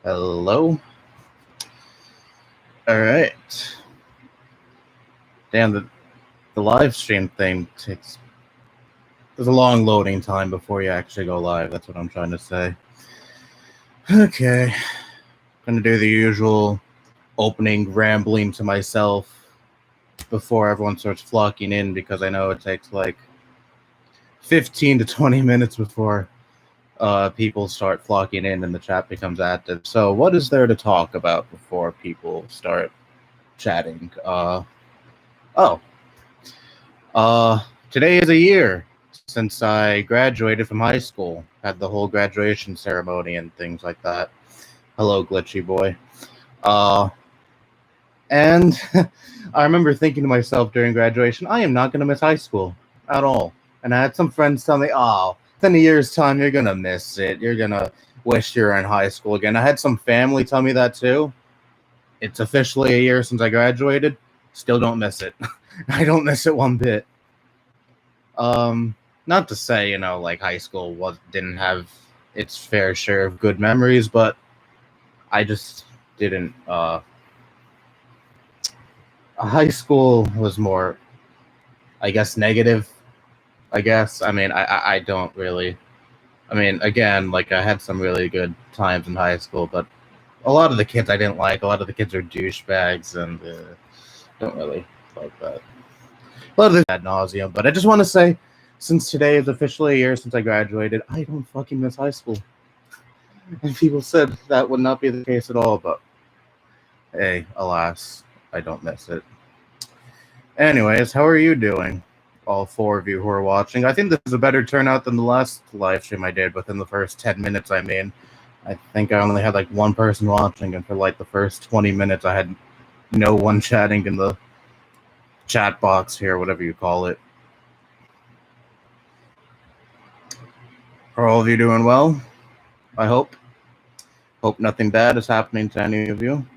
Hello. All right. Damn, the live stream thing takes. There's a long loading time before you actually go live. That's what I'm trying to say. Okay. Gonna do the usual opening rambling to myself before everyone starts flocking in because I know it takes like 15 to 20 minutes before people start flocking in and the chat becomes active. So what is there to talk about before people start chatting? Today is a year since I graduated from high school. Had the whole graduation ceremony and things like that. Hello, glitchy boy. And I remember thinking to myself during graduation, I am not going to miss high school at all. And I had some friends tell me, oh, in a year's time, you're going to miss it. You're going to wish you were in high school again. I had some family tell me that too. It's officially a year since I graduated. Still don't miss it. I don't miss it one bit. Not to say, like high school didn't have its fair share of good memories, but I just didn't. High school was more, I guess, negative. I guess. I mean, I don't really. I mean, again, like I had some really good times in high school, but a lot of the kids I didn't like. A lot of the kids are douchebags, and don't really like that. A lot of this ad nauseum, but I just want to say, since today is officially a year since I graduated, I don't fucking miss high school. And people said that would not be the case at all, but hey, alas, I don't miss it. Anyways, how are you doing? All four of you who are watching. I think this is a better turnout than the last live stream I did within the first 10 minutes, I mean. I think I only had like one person watching, and for like the first 20 minutes, I had no one chatting in the chat box here, whatever you call it. Are all of you doing well? I hope. Hope nothing bad is happening to any of you.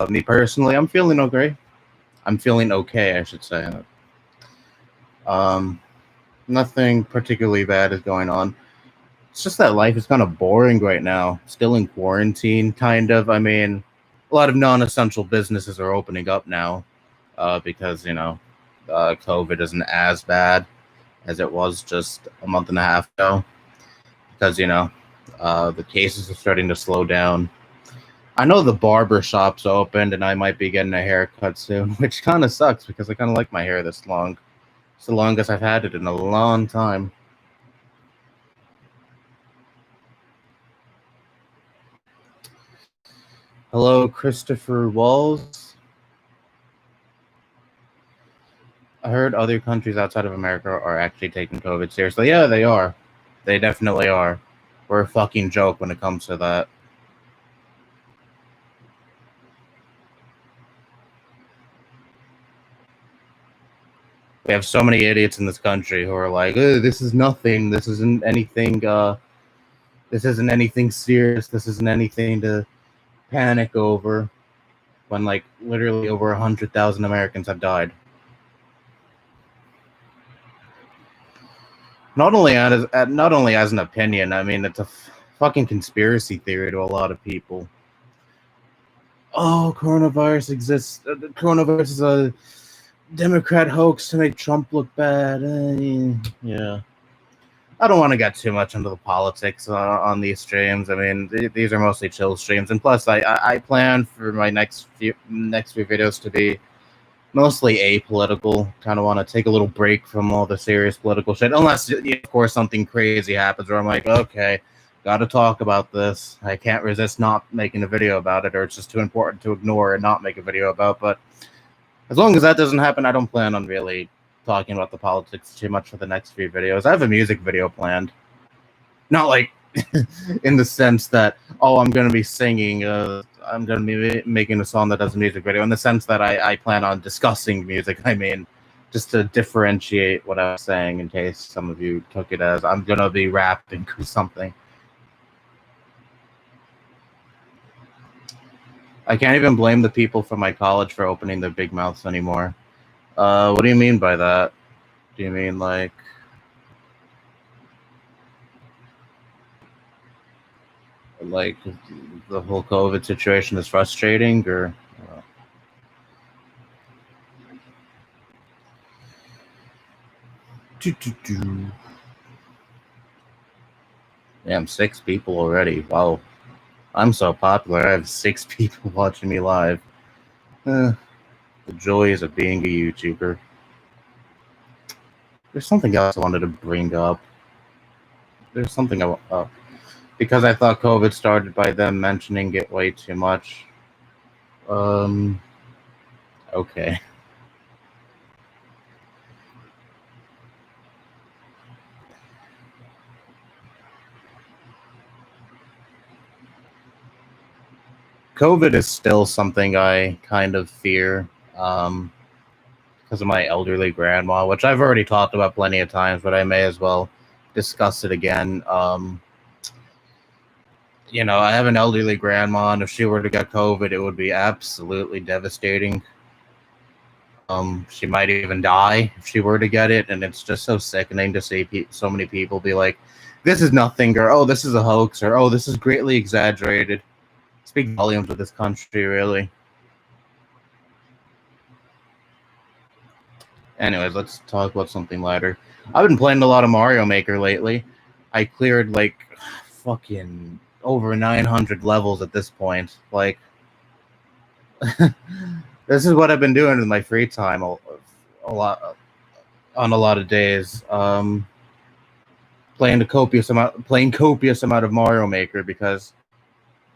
Me personally, I'm feeling okay. I'm feeling okay, I should say. Nothing particularly bad is going on. It's just that life is kind of boring right now. Still in quarantine, kind of. I mean, a lot of non-essential businesses are opening up now because, COVID isn't as bad as it was just a month and a half ago. Because, the cases are starting to slow down. I know the barber shop's opened and I might be getting a haircut soon, which kind of sucks because I kind of like my hair this long. It's the longest I've had it in a long time. Hello, Christopher Walls. I heard other countries outside of America are actually taking COVID seriously. Yeah, they are. They definitely are. We're a fucking joke when it comes to that. We have so many idiots in this country who are like, this is nothing. This isn't anything. This isn't anything serious. This isn't anything to panic over. When like literally over 100,000 Americans have died. Not only as an opinion. I mean, it's a fucking conspiracy theory to a lot of people. Oh, coronavirus exists. Coronavirus is a Democrat hoax to make Trump look bad. Yeah. I don't want to get too much into the politics on these streams. I mean, these are mostly chill streams, and plus, I plan for my next few videos to be mostly apolitical. Kind of want to take a little break from all the serious political shit, unless, of course, something crazy happens where I'm like, okay, got to talk about this. I can't resist not making a video about it, or it's just too important to ignore and not make a video about. But as long as that doesn't happen, I don't plan on really talking about the politics too much for the next few videos. I have a music video planned. Not like in the sense that, oh, I'm going to be singing, I'm going to be making a song that has a music video. In the sense that I plan on discussing music, I mean, just to differentiate what I was saying in case some of you took it as I'm going to be rapping or something. I can't even blame the people from my college for opening their big mouths anymore. What do you mean by that? Do you mean like... Like the whole COVID situation is frustrating, or Damn, 6 people already. Wow. I'm so popular. I have 6 people watching me live. The joys of being a YouTuber. There's something else I wanted to bring up. There's something because I thought COVID started by them mentioning it way too much. Okay. COVID is still something I kind of fear because of my elderly grandma, which I've already talked about plenty of times, but I may as well discuss it again. I have an elderly grandma, and if she were to get COVID, it would be absolutely devastating. She might even die if she were to get it, and it's just so sickening to see so many people be like, "This is nothing," or "Oh, this is a hoax," or "Oh, this is greatly exaggerated." Speak volumes of this country, really. Anyways, let's talk about something lighter. I've been playing a lot of Mario Maker lately. I cleared like fucking over 900 levels at this point. Like, this is what I've been doing in my free time a lot on a lot of days. Playing copious amount of Mario Maker because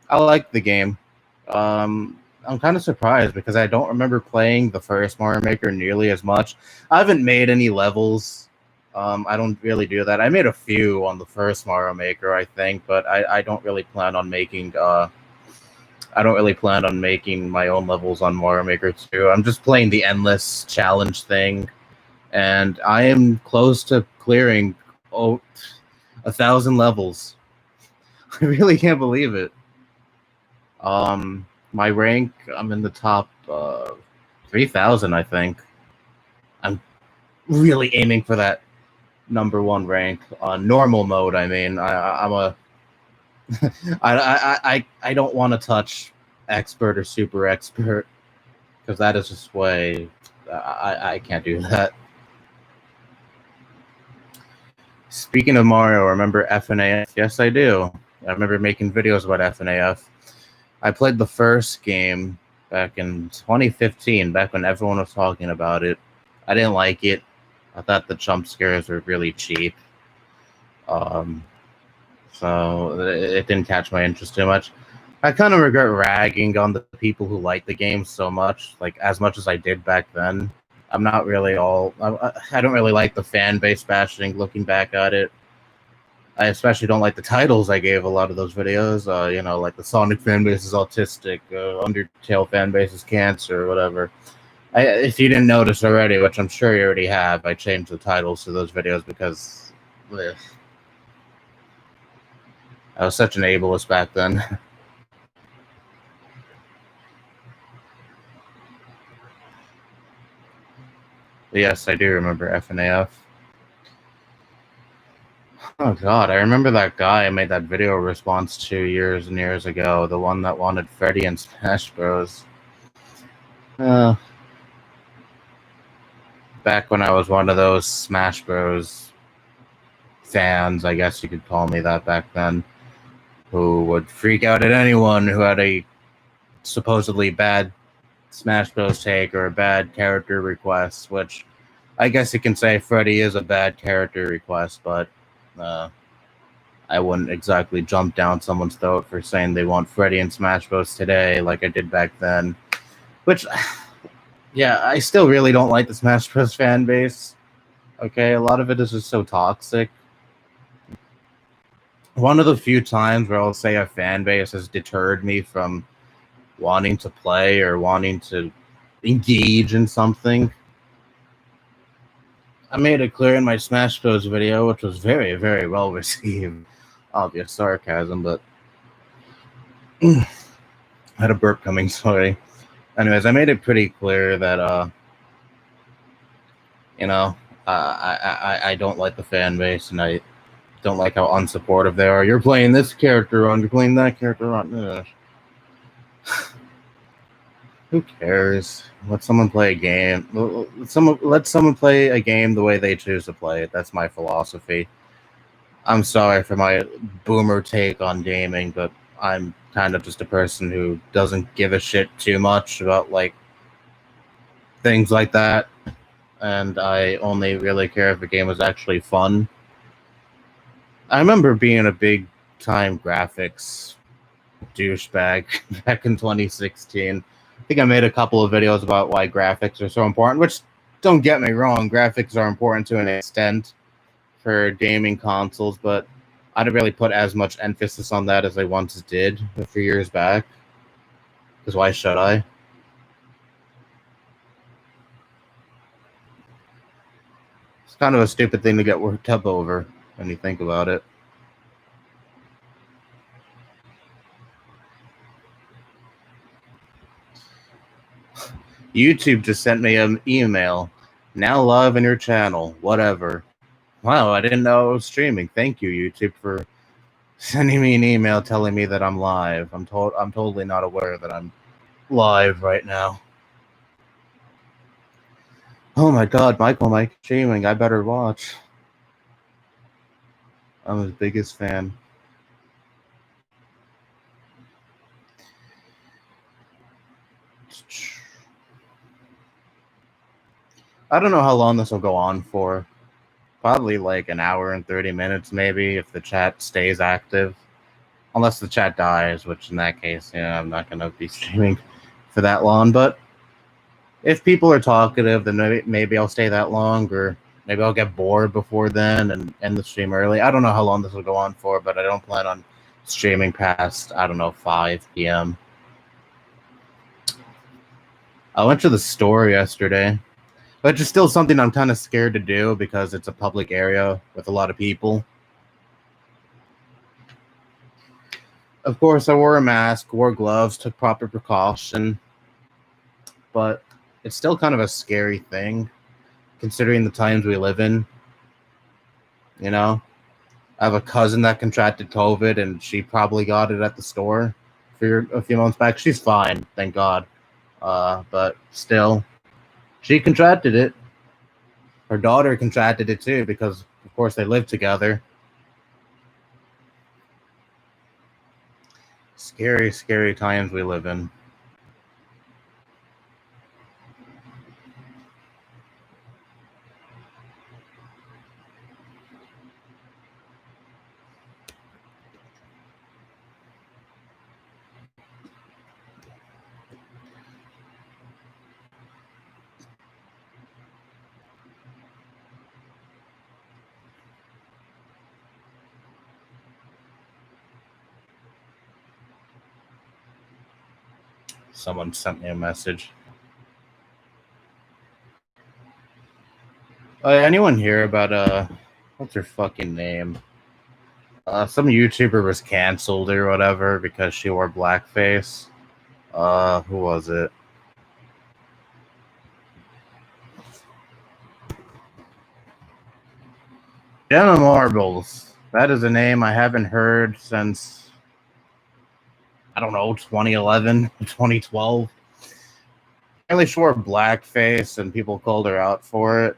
I like the game. I'm kind of surprised because I don't remember playing the first Mario Maker nearly as much. I haven't made any levels. I don't really do that. I made a few on the first Mario Maker, I think, but I don't really plan on making. I don't really plan on making my own levels on Mario Maker 2. I'm just playing the endless challenge thing, and I am close to clearing 1,000 levels. I really can't believe it. My rank, I'm in the top 3,000, I think. I'm really aiming for that #1 rank on normal mode. I mean, I'm a I don't want to touch expert or super expert because that is just way I can't do that. Speaking of Mario, remember FNAF? Yes, I do. I remember making videos about FNAF. I played the first game back in 2015, back when everyone was talking about it. I didn't like it. I thought the jump scares were really cheap. So it didn't catch my interest too much. I kind of regret ragging on the people who like the game so much, like as much as I did back then. I'm not really I don't really like the fan base bashing looking back at it. I especially don't like the titles I gave a lot of those videos. Like the Sonic fan base is autistic, Undertale fan base is cancer, or whatever. If you didn't notice already, which I'm sure you already have, I changed the titles to those videos because I was such an ableist back then. Yes, I do remember FNAF. Oh god, I remember that guy I made that video response to years and years ago, the one that wanted Freddy in Smash Bros. Back when I was one of those Smash Bros. Fans, I guess you could call me that back then, who would freak out at anyone who had a supposedly bad Smash Bros. Take or a bad character request, which I guess you can say Freddy is a bad character request, but I wouldn't exactly jump down someone's throat for saying they want Freddy in Smash Bros. Today like I did back then. Which, yeah, I still really don't like the Smash Bros. Fan base. Okay, a lot of it is just so toxic. One of the few times where I'll say a fan base has deterred me from wanting to play or wanting to engage in something. I made it clear in my Smash Bros. Video, which was very, very well received. Obvious sarcasm, but I had a burp coming, sorry. Anyways, I made it pretty clear that, I don't like the fan base, and don't like how unsupportive they are. You're playing this character wrong. You're playing that character wrong. Ugh. Who cares? Let someone play a game. Let someone play a game the way they choose to play it. That's my philosophy. I'm sorry for my boomer take on gaming, but I'm kind of just a person who doesn't give a shit too much about like things like that, and I only really care if the game was actually fun. I remember being a big time graphics douchebag back in 2016. I think I made a couple of videos about why graphics are so important, which, don't get me wrong, graphics are important to an extent for gaming consoles, but I didn't really put as much emphasis on that as I once did a few years back. Because why should I? It's kind of a stupid thing to get worked up over when you think about it. YouTube just sent me an email. Now live on your channel. Whatever. Wow, I didn't know I was streaming. Thank you, YouTube, for sending me an email telling me that I'm live. I'm totally not aware that I'm live right now. Oh my god, Michael Mike streaming. I better watch. I'm his biggest fan. I don't know how long this will go on for. Probably like an hour and 30 minutes, maybe, if the chat stays active. Unless the chat dies, which in that case, I'm not going to be streaming for that long. But if people are talkative, then maybe I'll stay that long, or maybe I'll get bored before then and end the stream early. I don't know how long this will go on for, but I don't plan on streaming past, 5 p.m. I went to the store yesterday, which is still something I'm kind of scared to do because it's a public area with a lot of people. Of course, I wore a mask, wore gloves, took proper precaution, but it's still kind of a scary thing considering the times we live in. I have a cousin that contracted COVID, and she probably got it at the store for a few months back. She's fine, thank God. But still, she contracted it. Her daughter contracted it too because, of course, they live together. Scary, scary times we live in. Someone sent me a message. Anyone hear about what's her fucking name? Some YouTuber was canceled or whatever because she wore blackface. Who was it? Jenna Marbles. That is a name I haven't heard since, 2011, 2012. Apparently she wore blackface and people called her out for it.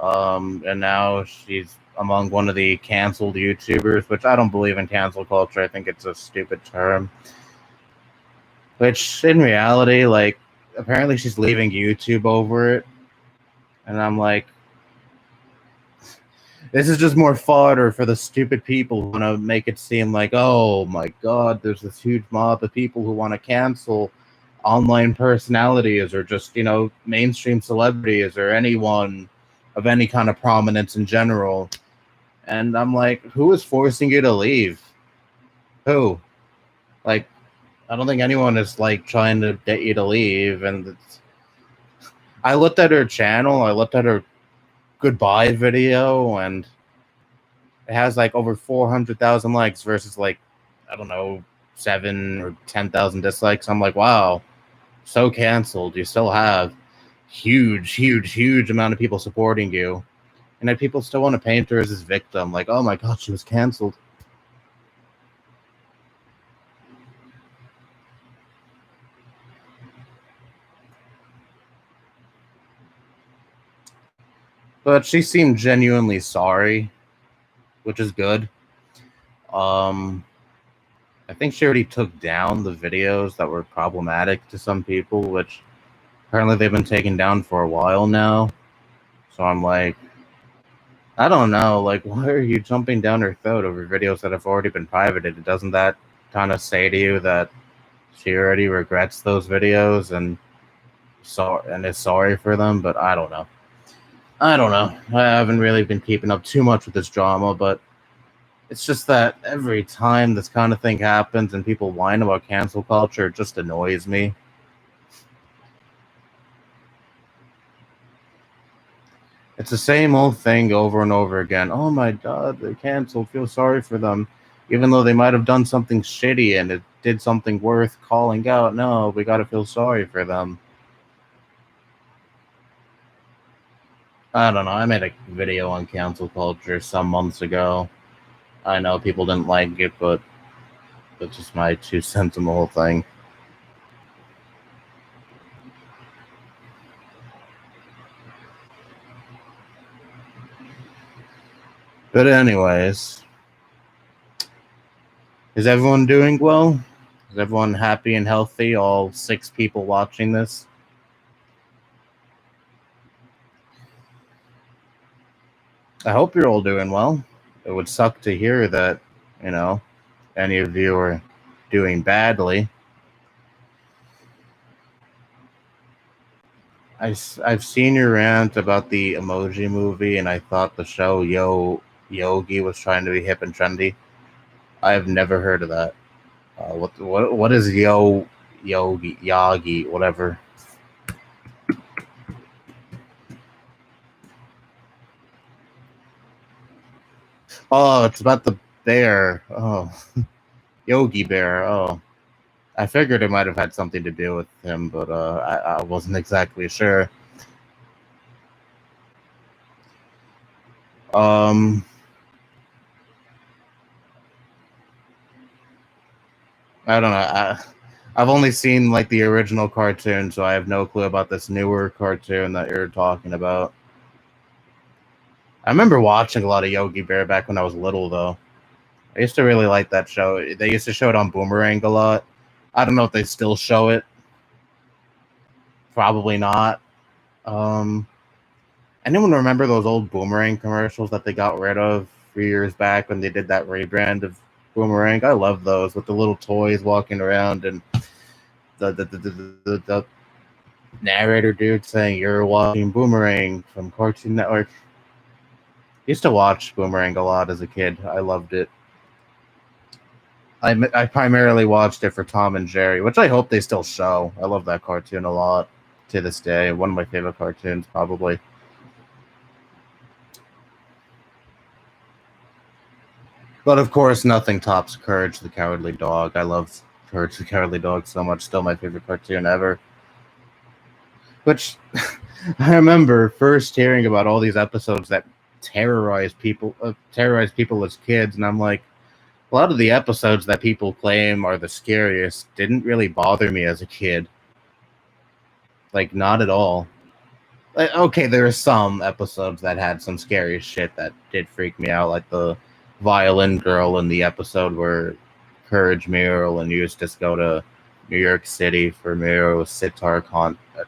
And now she's among one of the canceled YouTubers, which I don't believe in cancel culture. I think it's a stupid term. Which, in reality, apparently she's leaving YouTube over it. And I'm like, this is just more fodder for the stupid people who want to make it seem like, oh my god, there's this huge mob of people who want to cancel online personalities or just, mainstream celebrities or anyone of any kind of prominence in general. And I'm like, who is forcing you to leave? Who? I don't think anyone is trying to get you to leave. And I looked at her channel, I looked at her goodbye video, and it has over 400,000 likes versus 7 or 10,000 dislikes. I'm like, wow, so canceled. You still have huge amount of people supporting you, And then people still want to paint her as his victim. Like, oh my god, she was canceled. But she seemed genuinely sorry, which is good. I think she already took down the videos that were problematic to some people, which apparently they've been taken down for a while now. So I'm like, I don't know, like, why are you jumping down her throat over videos that have already been privated? Doesn't that kind of say to you that she already regrets those videos and is sorry for them? But I don't know. I haven't really been keeping up too much with this drama, but it's just that every time this kind of thing happens and people whine about cancel culture, it just annoys me. It's the same old thing over and over again. Oh my god, they canceled. Feel sorry for them. Even though they might have done something shitty and it did something worth calling out. No, we gotta feel sorry for them. I don't know. I made a video on cancel culture some months ago. I know people didn't like it, but that's just my 2 cents on the whole thing. But anyways, is everyone doing well? Is everyone happy and healthy? All 6 people watching this? I hope you're all doing well. It would suck to hear that, any of you are doing badly. I've seen your rant about the Emoji Movie, and I thought the show Yogi was trying to be hip and trendy. I have never heard of that. What is Yogi, whatever? Oh, it's about the bear. Oh, Yogi Bear. Oh, I figured it might have had something to do with him, but I wasn't exactly sure. I don't know. I've only seen like the original cartoon, so I have no clue about this newer cartoon that you're talking about. I remember watching a lot of Yogi Bear back when I was little, though. I used to really like that show. They used to show it on Boomerang a lot. I don't know if they still show it. Probably not. Anyone remember those old Boomerang commercials that they got rid of a few years back when they did that rebrand of Boomerang? I love those with the little toys walking around and the narrator dude saying you're watching Boomerang from Cartoon Network. I used to watch Boomerang a lot as a kid. I loved it. I primarily watched it for Tom and Jerry, which I hope they still show. I love that cartoon a lot to this day. One of my favorite cartoons, probably. But of course, nothing tops Courage the Cowardly Dog. I love Courage the Cowardly Dog so much. Still my favorite cartoon ever. Which I remember first hearing about all these episodes that terrorize people as kids, and I'm like, a lot of the episodes that people claim are the scariest didn't really bother me as a kid. Like, not at all. Like, okay, there are some episodes that had some scary shit that did freak me out, like the violin girl in the episode where Courage Muriel and Eustace go to New York City for Muriel's sitar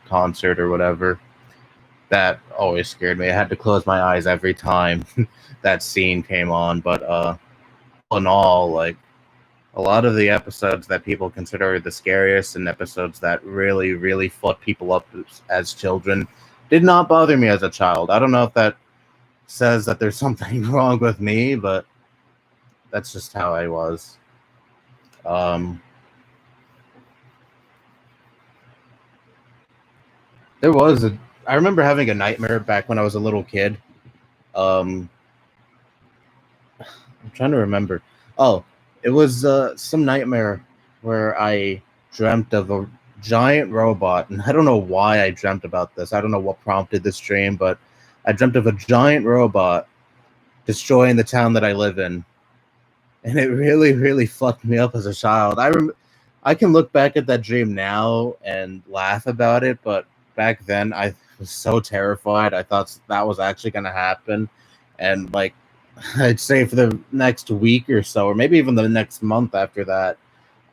concert or whatever. That always scared me. I had to close my eyes every time that scene came on. But all in all, like, a lot of the episodes that people consider the scariest and episodes that really, really fuck people up as children did not bother me as a child. I don't know if that says that there's something wrong with me, but that's just how I was. I remember having a nightmare back when I was a little kid. I'm trying to remember. Oh, it was some nightmare where I dreamt of a giant robot, and I don't know why I dreamt about this. I don't know what prompted this dream, but I dreamt of a giant robot destroying the town that I live in, and it really, really fucked me up as a child. I can look back at that dream now and laugh about it, but back then I was so terrified. I thought that was actually going to happen, and like I'd say for the next week or so, or maybe even the next month after that,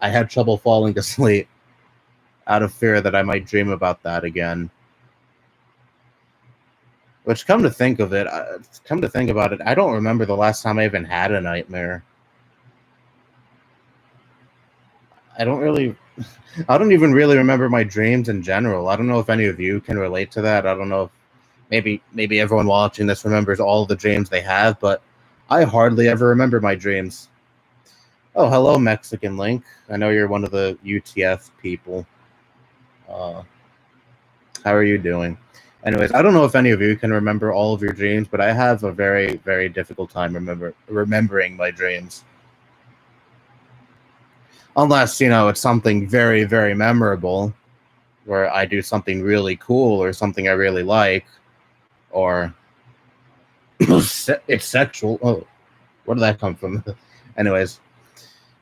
I had trouble falling to sleep out of fear that I might dream about that again. Which, come to think of it, come to think about it, I don't remember the last time I even had a nightmare. I don't really, I don't even really remember my dreams in general. I don't know if any of you can relate to that. I don't know if maybe everyone watching this remembers all the dreams they have, but I hardly ever remember my dreams. Oh, hello, Mexican Link. I know you're one of the UTF people. How are you doing? Anyways, I don't know if any of you can remember all of your dreams, but I have a very, very difficult time remembering my dreams. Unless, it's something very, very memorable, where I do something really cool or something I really like, or it's sexual. Oh, where did that come from? Anyways,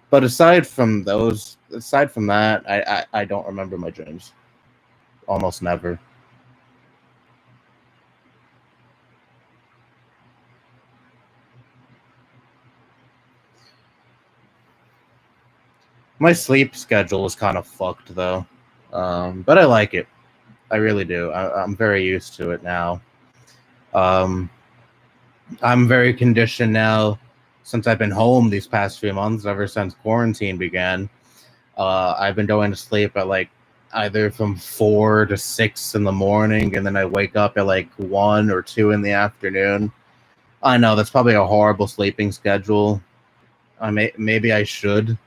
but aside from that, I don't remember my dreams. Almost never. My sleep schedule is kind of fucked, though. But I like it. I really do. I'm very used to it now. I'm very conditioned now since I've been home these past few months, ever since quarantine began. I've been going to sleep at like either from 4 to 6 in the morning, and then I wake up at like 1 or 2 in the afternoon. I know that's probably a horrible sleeping schedule. Maybe I should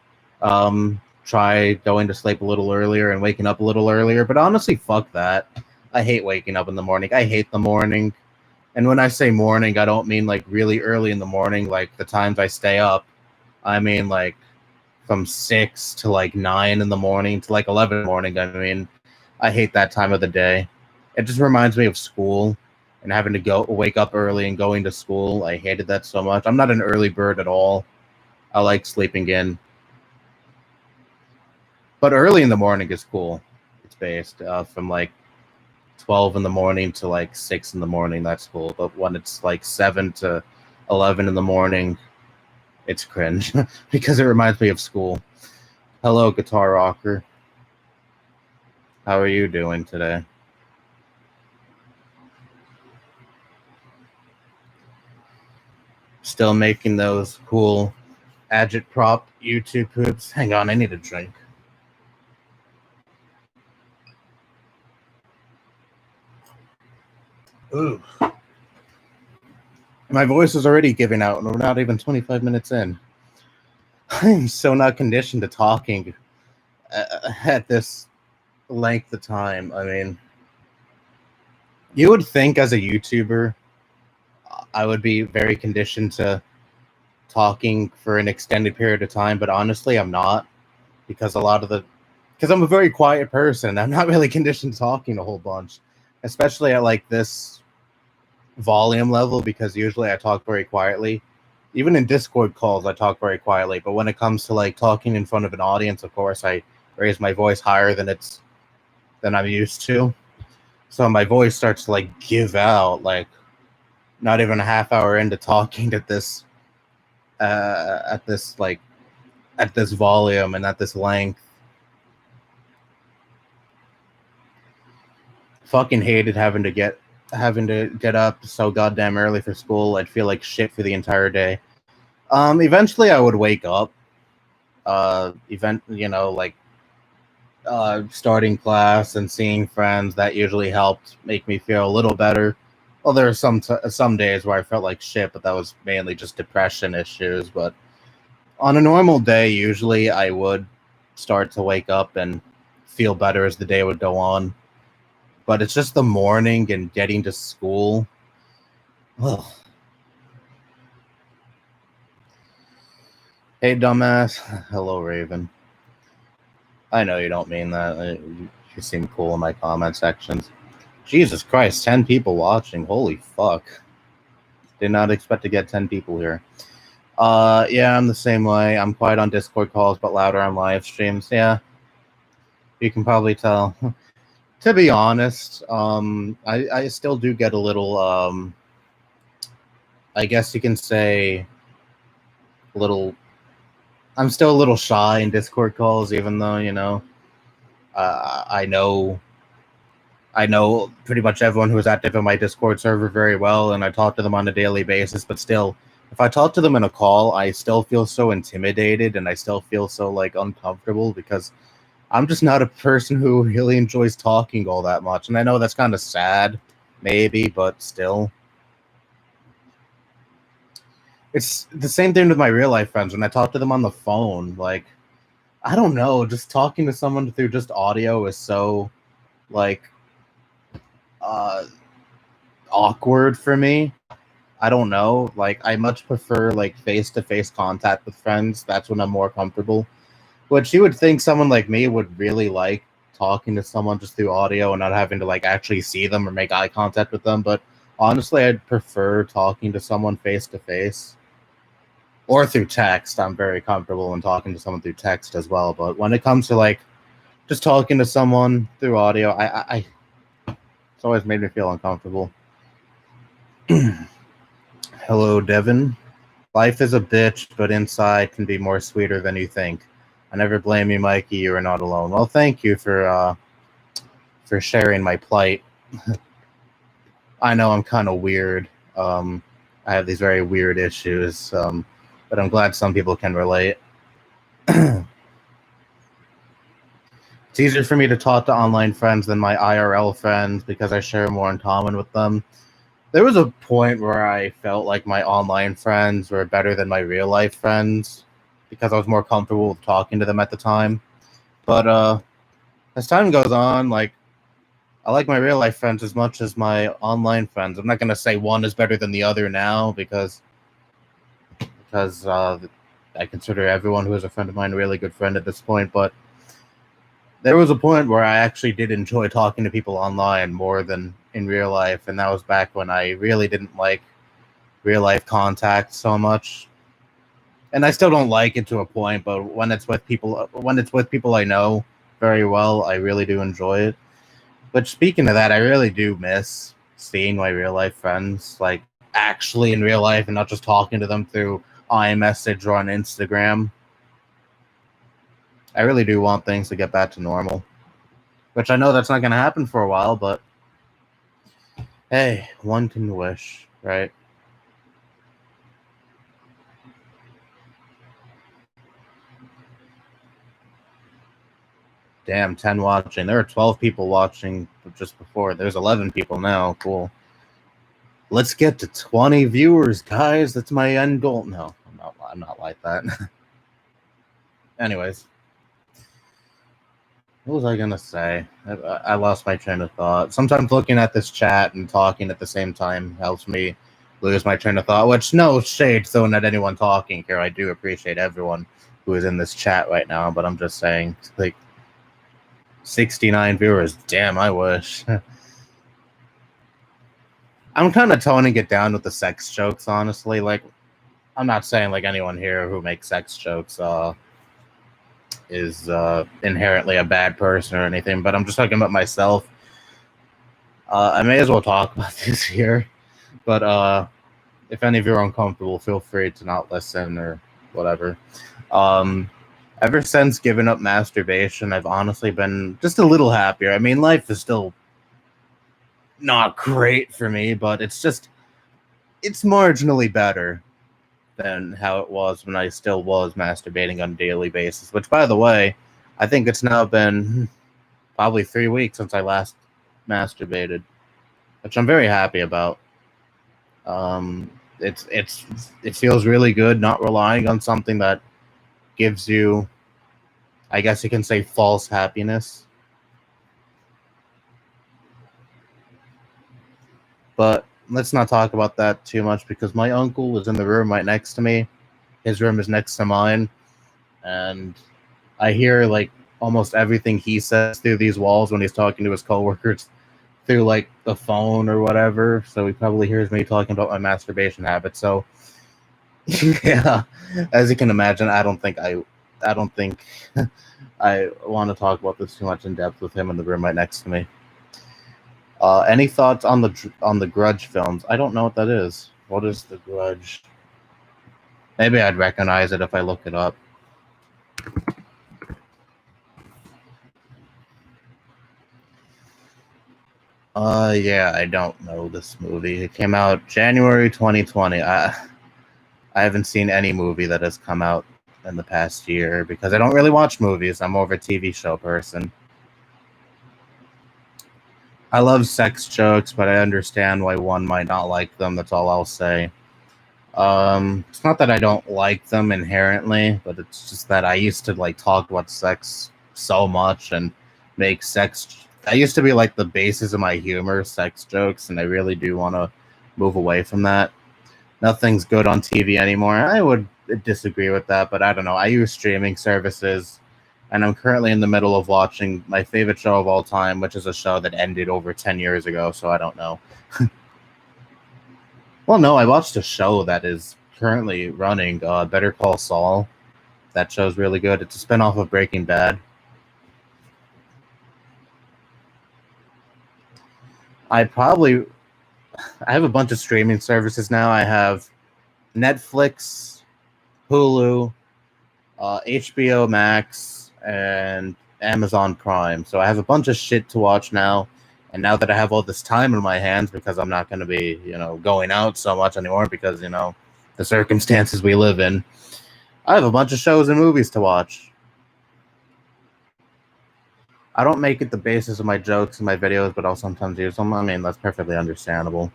try going to sleep a little earlier and waking up a little earlier, but honestly, fuck that. I hate waking up in the morning. I hate the morning. And when I say morning, I don't mean like really early in the morning, like the times I stay up. I mean like from 6 to like 9 in the morning to like 11 in the morning. I mean, I hate that time of the day. It just reminds me of school and having to wake up early and going to school. I hated that so much. I'm not an early bird at all. I like sleeping in. But early in the morning is cool. It's based from like 12 in the morning to like 6 in the morning. That's cool. But when it's like 7 to 11 in the morning, it's cringe because it reminds me of school. Hello, Guitar Rocker. How are you doing today? Still making those cool agitprop YouTube poops? Hang on, I need a drink. Ooh. My voice is already giving out, and we're not even 25 minutes in. I'm so not conditioned to talking at this length of time. I mean, you would think as a YouTuber, I would be very conditioned to talking for an extended period of time, but honestly, I'm not, because I'm a very quiet person. I'm not really conditioned to talking a whole bunch, especially at like this volume level, because usually I talk very quietly. Even in Discord calls, I talk very quietly, but when it comes to like talking in front of an audience, of course, I raise my voice higher than I'm used to. So my voice starts to like give out, like not even a half hour into talking at this volume and at this length. Fucking hated having to get up so goddamn early for school. I'd feel like shit for the entire day. Eventually I would wake up. Starting class and seeing friends, that usually helped make me feel a little better. Well, there are some days where I felt like shit, but that was mainly just depression issues. But on a normal day, usually I would start to wake up and feel better as the day would go on. But it's just the morning and getting to school. Ugh. Hey, dumbass. Hello, Raven. I know you don't mean that. You seem cool in my comment sections. Jesus Christ, 10 people watching. Holy fuck. Did not expect to get 10 people here. Yeah, I'm the same way. I'm quiet on Discord calls, but louder on live streams. Yeah, you can probably tell. To be honest, I still do get a little, I guess you can say, a little. I'm still a little shy in Discord calls, even though, you know, I know pretty much everyone who is active in my Discord server very well, and I talk to them on a daily basis, but still, if I talk to them in a call, I still feel so intimidated, and I still feel so, like, uncomfortable, because I'm just not a person who really enjoys talking all that much, and I know that's kind of sad, maybe, but still. It's the same thing with my real-life friends. When I talk to them on the phone, like, I don't know, just talking to someone through just audio is so, like, awkward for me. I don't know. Like, I much prefer, like, face-to-face contact with friends. That's when I'm more comfortable. Which you would think someone like me would really like talking to someone just through audio and not having to, like, actually see them or make eye contact with them. But honestly, I'd prefer talking to someone face-to-face. Or through text. I'm very comfortable in talking to someone through text as well. But when it comes to, like, just talking to someone through audio, I it's always made me feel uncomfortable. Hello, Devin. Life is a bitch, but inside can be more sweeter than you think. I never blame you, Mikey. You are not alone. Well, thank you for sharing my plight. I know I'm kind of weird. I have these very weird issues, but I'm glad some people can relate. It's easier for me to talk to online friends than my IRL friends because I share more in common with them. There was a point where I felt like my online friends were better than my real life friends because I was more comfortable with talking to them at the time. But as time goes on, like, I like my real life friends as much as my online friends. I'm not gonna say one is better than the other now because I consider everyone who is a friend of mine a really good friend at this point. But there was a point where I actually did enjoy talking to people online more than in real life, and that was back when I really didn't like real life contact so much. And I still don't like it to a point, but when it's with people I know very well, I really do enjoy it. But speaking of that, I really do miss seeing my real life friends, like, actually in real life and not just talking to them through iMessage or on Instagram. I really do want things to get back to normal, which I know that's not going to happen for a while, but hey, one can wish, right? Damn, 10 watching. There were 12 people watching just before. There's 11 people now. Cool. Let's get to 20 viewers, guys. That's my end goal. No, I'm not like that. Anyways. What was I going to say? I lost my train of thought. Sometimes looking at this chat and talking at the same time helps me lose my train of thought, which, no shade thrown at anyone talking here. I do appreciate everyone who is in this chat right now, but I'm just saying, like, 69 viewers. Damn, I wish. I'm kind of toning it down with the sex jokes, honestly. Like, I'm not saying, like, anyone here who makes sex jokes is inherently a bad person or anything, but I'm just talking about myself. I may as well talk about this here, but if any of you are uncomfortable, feel free to not listen or whatever. Ever since giving up masturbation, I've honestly been just a little happier. I mean, life is still not great for me, but it's marginally better than how it was when I still was masturbating on a daily basis, which, by the way, I think it's now been probably 3 weeks since I last masturbated, which I'm very happy about. It feels really good not relying on something that gives you, I guess you can say, false happiness. But let's not talk about that too much because my uncle was in the room right next to me. His room is next to mine, and I hear, like, almost everything he says through these walls when he's talking to his coworkers. through like the phone or whatever, so he probably hears me talking about my masturbation habits. So yeah, as you can imagine, I don't think I want to talk about this too much in depth with him in the room right next to me. Any thoughts on the Grudge films? I don't know what that is. What is the Grudge? Maybe I'd recognize it if I look it up. Yeah, I don't know this movie. It came out January 2020. I haven't seen any movie that has come out in the past year because I don't really watch movies. I'm more of a TV show person. I love sex jokes, but I understand why one might not like them. That's all I'll say. It's not that I don't like them inherently, but it's just that I used to like talk about sex so much and make sex. That used to be like the basis of my humor, sex jokes, and I really do want to move away from that. Nothing's good on TV anymore. I would disagree with that, but I don't know. I use streaming services, and I'm currently in the middle of watching my favorite show of all time, which is a show that ended over 10 years ago, so I don't know. Well, no, I watched a show that is currently running, Better Call Saul. That show's really good. It's a spinoff of Breaking Bad. I probably I have a bunch of streaming services now. I have Netflix, Hulu, HBO Max, and Amazon Prime. So I have a bunch of shit to watch now. And now that I have all this time in my hands, because I'm not going to be, going out so much anymore because, the circumstances we live in, I have a bunch of shows and movies to watch. I don't make it the basis of my jokes and my videos, but I'll sometimes use them. I mean, that's perfectly understandable.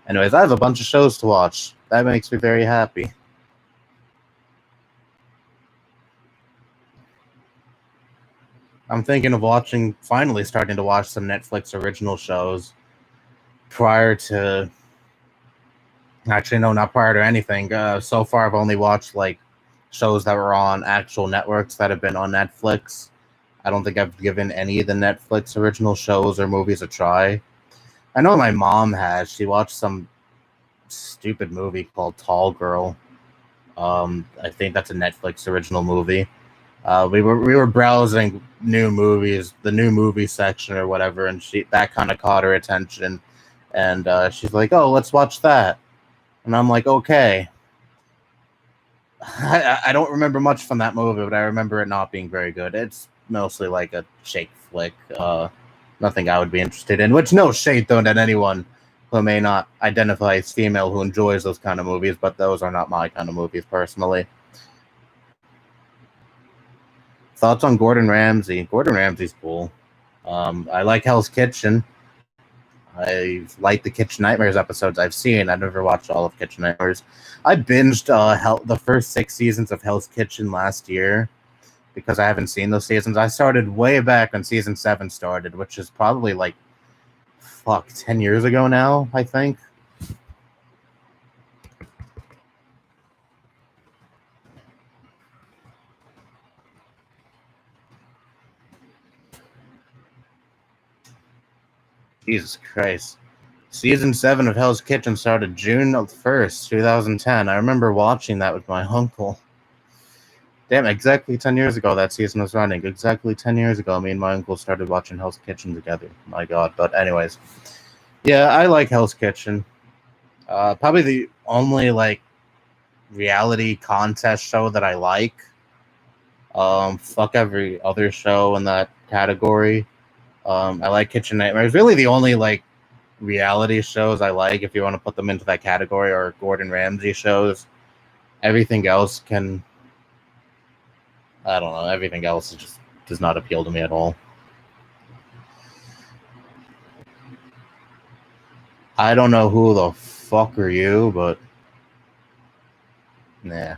Anyways, I have a bunch of shows to watch. That makes me very happy. I'm thinking of finally starting to watch some Netflix original shows prior to. Actually, no, not prior to anything. So far, I've only watched like shows that were on actual networks that have been on Netflix. I don't think I've given any of the Netflix original shows or movies a try. I know my mom has. She watched some stupid movie called Tall Girl. I think that's a Netflix original movie. We were browsing new movies, the new movie section or whatever, and that kind of caught her attention, and she's like, "Oh, let's watch that," and I'm like, "Okay." I don't remember much from that movie, but I remember it not being very good. It's mostly like a shake flick. Nothing I would be interested in. Which no shade thrown at anyone who may not identify as female who enjoys those kind of movies, but those are not my kind of movies personally. Thoughts on Gordon Ramsay? Gordon Ramsay's cool. I like Hell's Kitchen. I like the Kitchen Nightmares episodes I've seen. I've never watched all of Kitchen Nightmares. I binged the first 6 seasons of Hell's Kitchen last year because I haven't seen those seasons. I started way back when season 7 started, which is probably like 10 years ago now, I think. Jesus Christ. Season 7 of Hell's Kitchen started June 1st, 2010. I remember watching that with my uncle. Damn, exactly 10 years ago that season was running. Exactly 10 years ago, me and my uncle started watching Hell's Kitchen together. My God. But anyways, yeah, I like Hell's Kitchen. Probably the only, like, reality contest show that I like. Fuck every other show in that category. I like Kitchen Nightmares. Really the only, like, reality shows I like, if you want to put them into that category, are Gordon Ramsay shows. Everything else I don't know, everything else just does not appeal to me at all. I don't know who the fuck are you, but nah.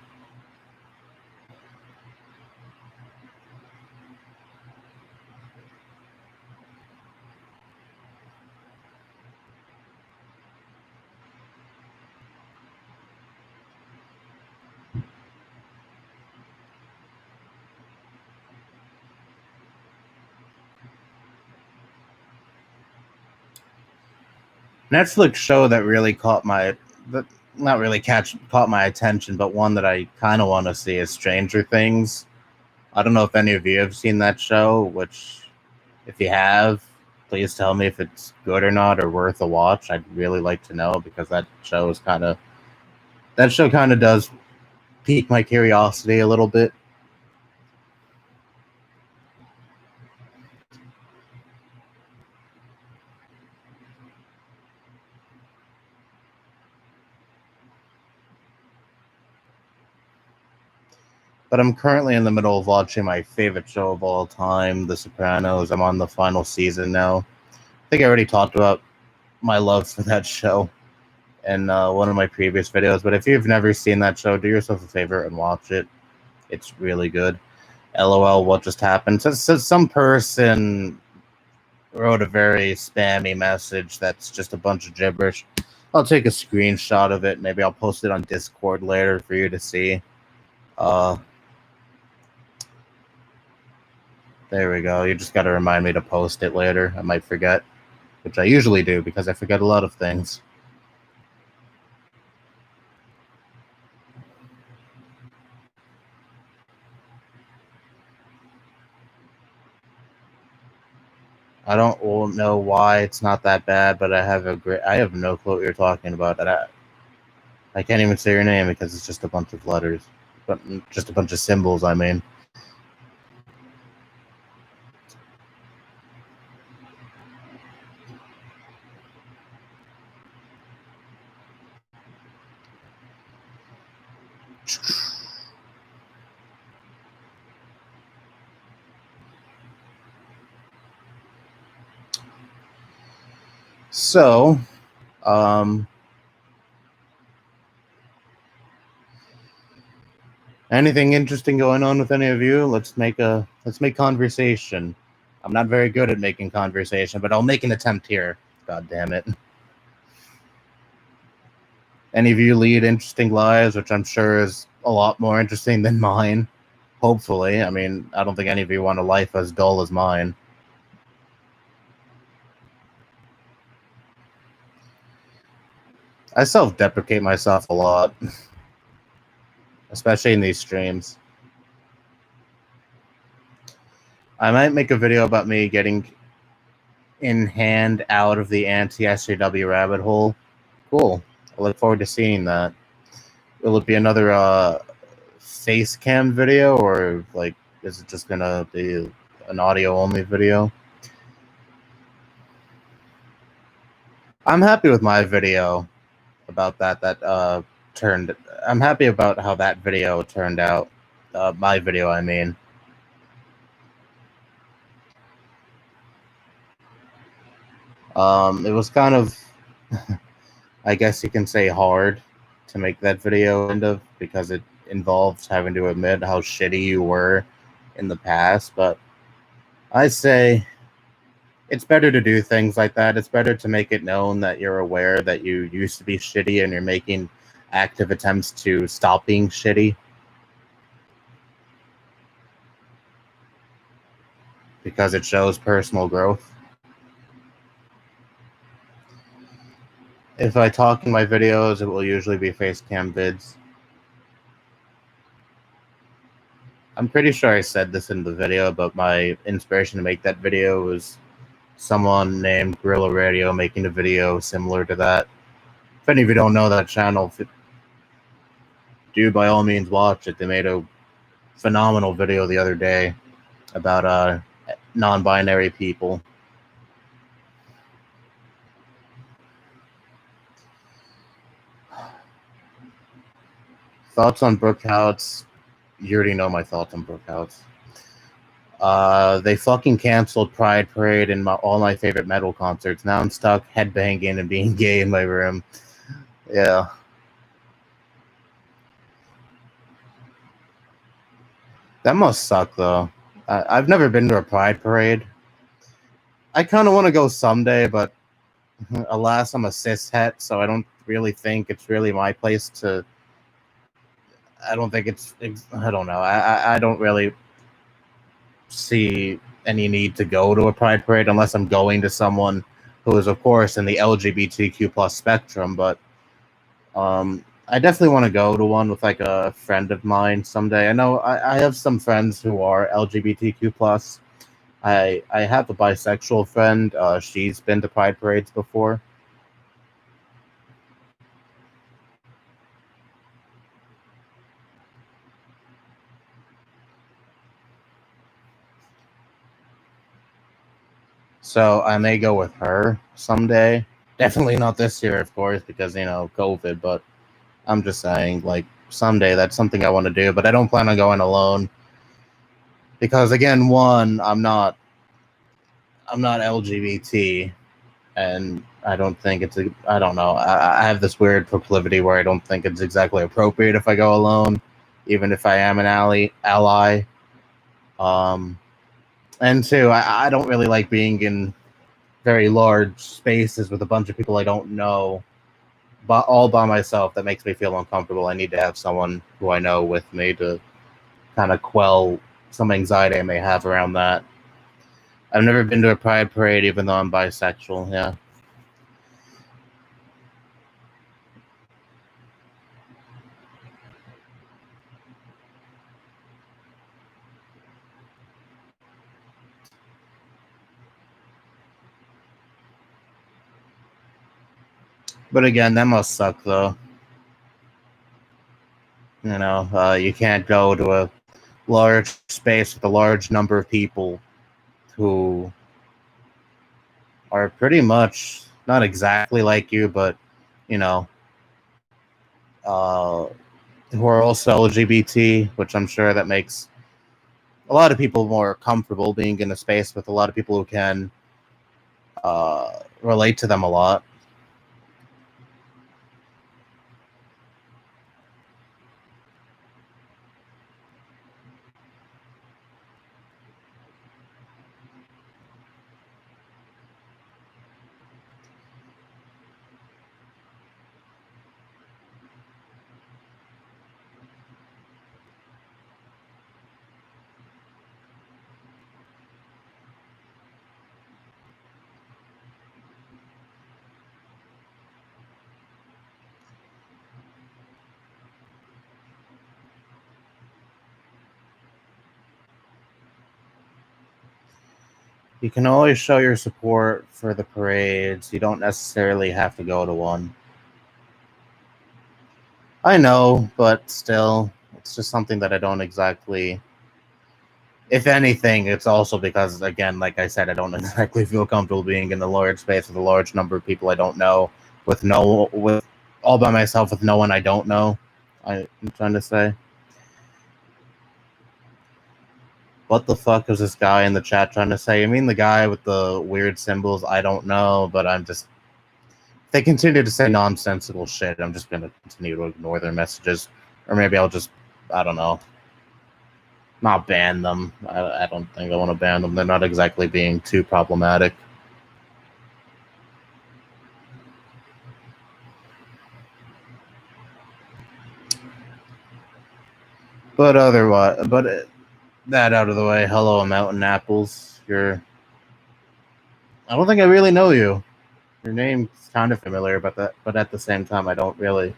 Netflix show that really caught my not really caught my attention, but one that I kind of want to see is Stranger Things. I don't know if any of you have seen that show, which if you have, please tell me if it's good or not or worth a watch. I'd really like to know because that show kind of does pique my curiosity a little bit. But I'm currently in the middle of watching my favorite show of all time, The Sopranos. I'm on the final season now. I think I already talked about my love for that show in one of my previous videos. But if you've never seen that show, do yourself a favor and watch it. It's really good. LOL, what just happened? So some person wrote a very spammy message that's just a bunch of gibberish. I'll take a screenshot of it. Maybe I'll post it on Discord later for you to see. There we go. You just got to remind me to post it later. I might forget, which I usually do because I forget a lot of things. I don't know why it's not that bad, but I have no clue what you're talking about. I can't even say your name because it's just a bunch of letters, but just a bunch of symbols. I mean. So, anything interesting going on with any of you? Let's make conversation. I'm not very good at making conversation, but I'll make an attempt here. God damn it. Any of you lead interesting lives, which I'm sure is a lot more interesting than mine. Hopefully. I mean, I don't think any of you want a life as dull as mine. I self-deprecate myself a lot, especially in these streams. I might make a video about me getting in hand out of the anti-SJW rabbit hole. Cool. I look forward to seeing that. Will it be another face cam video, or like is it just gonna be an audio only video? I'm happy with my video about that I'm happy about how that video turned out. My video, I mean. It was kind of I guess you can say hard to make that video kind of because it involves having to admit how shitty you were in the past, but I say it's better to do things like that. It's better to make it known that you're aware that you used to be shitty and you're making active attempts to stop being shitty. Because it shows personal growth. If I talk in my videos, it will usually be face cam vids. I'm pretty sure I said this in the video, but my inspiration to make that video was someone named Guerrilla Radio making a video similar to that. If any of you don't know that channel, do by all means watch it. They made a phenomenal video the other day about non-binary people. Thoughts on Brookhouse? You already know my thoughts on Brookhouse. They fucking canceled Pride Parade and all my favorite metal concerts. Now I'm stuck headbanging and being gay in my room. Yeah. That must suck, though. I've never been to a Pride Parade. I kind of want to go someday, but alas, I'm a cishet, so I don't really think it's really my place to... I don't think it's... I don't know. I don't really see any need to go to a Pride Parade unless I'm going to someone who is of course in the LGBTQ plus spectrum, but I definitely want to go to one with like a friend of mine someday. I know I have some friends who are LGBTQ plus. I have a bisexual friend. She's been to pride parades before. So I may go with her someday. Definitely not this year, of course, because COVID. But I'm just saying, like someday, that's something I want to do. But I don't plan on going alone because, again, one, I'm not LGBT, and I don't think I don't know. I have this weird proclivity where I don't think it's exactly appropriate if I go alone, even if I am an ally. Um, and two, I don't really like being in very large spaces with a bunch of people I don't know, but all by myself. That makes me feel uncomfortable. I need to have someone who I know with me to kind of quell some anxiety I may have around that. I've never been to a pride parade, even though I'm bisexual. Yeah. But again, that must suck, though. You can't go to a large space with a large number of people who are pretty much not exactly like you, but you know, uh, who are also LGBT, which I'm sure that makes a lot of people more comfortable being in a space with a lot of people who can relate to them a lot. You can always show your support for the parades. You don't necessarily have to go to one. I know, but still, it's just something that I don't exactly. If anything, it's also because, again, like I said, I don't exactly feel comfortable being in a large space with a large number of people I don't know, with all by myself with no one I don't know. I'm trying to say. What the fuck is this guy in the chat trying to say? I mean, the guy with the weird symbols, I don't know, but I'm just. If they continue to say nonsensical shit, I'm just going to continue to ignore their messages. Or maybe I'll just, I don't know, not ban them. I don't think I want to ban them. They're not exactly being too problematic. But otherwise, that out of the way. Hello, Mountain Apples. I don't think I really know you. Your name's kind of familiar, but at the same time, I don't really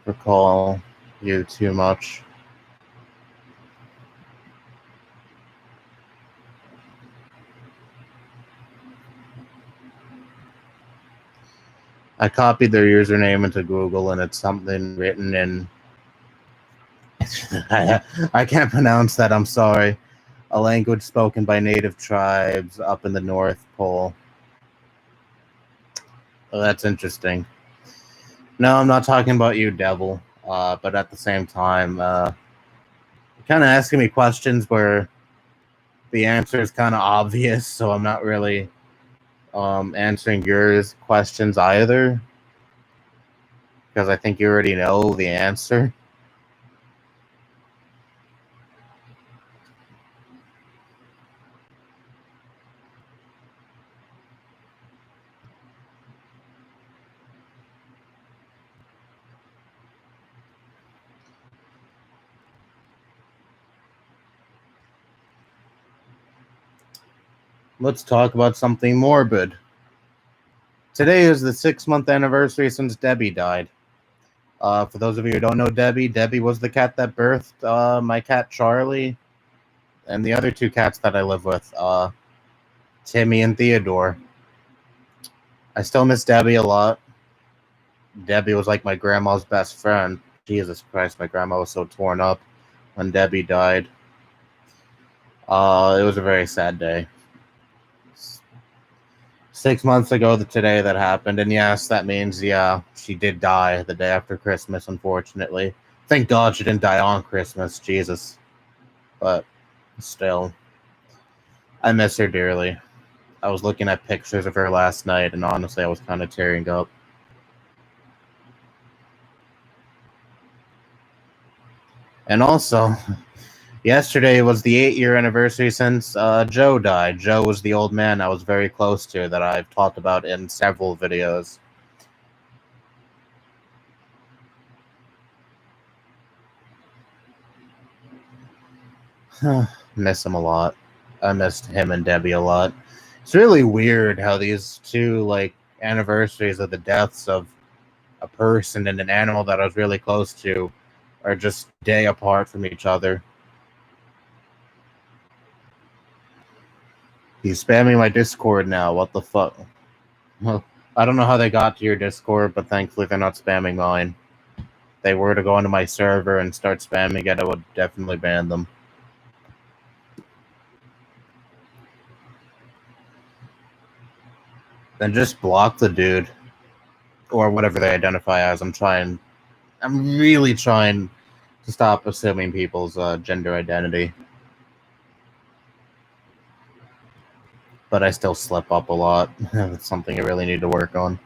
recall you too much. I copied their username into Google, and it's something written in. I can't pronounce that. I'm sorry. A language spoken by native tribes up in the North Pole. Oh, that's interesting. No, I'm not talking about you, Devil. But at the same time, kind of asking me questions where the answer is kind of obvious, so I'm not really answering your questions either, because I think you already know the answer. Let's talk about something morbid. Today is the 6-month anniversary since Debbie died. For those of you who don't know Debbie, Debbie was the cat that birthed my cat Charlie and the other two cats that I live with, Timmy and Theodore. I still miss Debbie a lot. Debbie was like my grandma's best friend. Jesus Christ, my grandma was so torn up when Debbie died. It was a very sad day. 6 months ago today that happened, and yes, that means, yeah, she did die the day after Christmas, unfortunately. Thank God she didn't die on Christmas, Jesus. But still, I miss her dearly. I was looking at pictures of her last night, and honestly, I was kind of tearing up. And also, yesterday was the 8-year anniversary since Joe died. Joe was the old man I was very close to that I've talked about in several videos. Miss him a lot. I missed him and Debbie a lot. It's really weird how these two, like, anniversaries of the deaths of a person and an animal that I was really close to are just a day apart from each other. He's spamming my Discord now. What the fuck? I don't know how they got to your Discord, but thankfully they're not spamming mine. If they were to go into my server and start spamming it, I would definitely ban them. Then just block the dude. Or whatever they identify as. I'm really trying to stop assuming people's gender identity. But I still slip up a lot. It's something I really need to work on.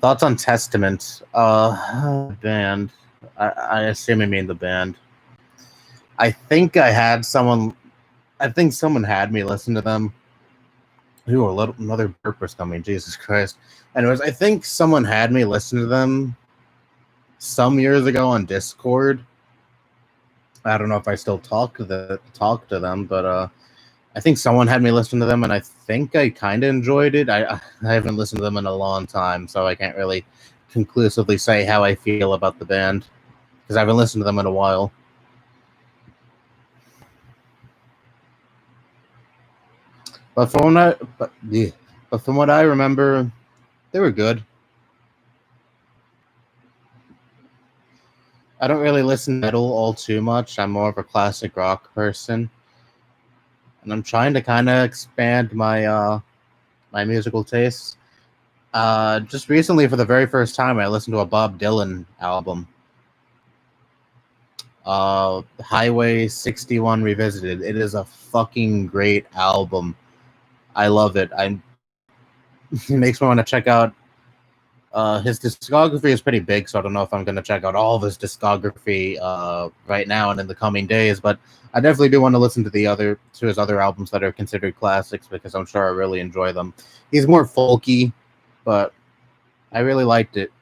Thoughts on Testament? Band. I assume you mean the band. I think someone had me listen to them. Ooh, another burp was coming. Jesus Christ. Anyways, I think someone had me listen to them some years ago on Discord. I don't know if I still talk to them, but I think someone had me listen to them, and I think I kind of enjoyed it. I haven't listened to them in a long time, so I can't really conclusively say how I feel about the band because I haven't listened to them in a while. But from what I remember, they were good. I don't really listen to metal all too much. I'm more of a classic rock person, and I'm trying to kind of expand my my musical tastes. Just recently, for the very first time, I listened to a Bob Dylan album. Highway 61 Revisited. It is a fucking great album. I love it. It makes me want to check out. His discography is pretty big, so I don't know if I'm going to check out all of his discography right now and in the coming days. But I definitely do want to listen to his other albums that are considered classics because I'm sure I really enjoy them. He's more folky, but I really liked it.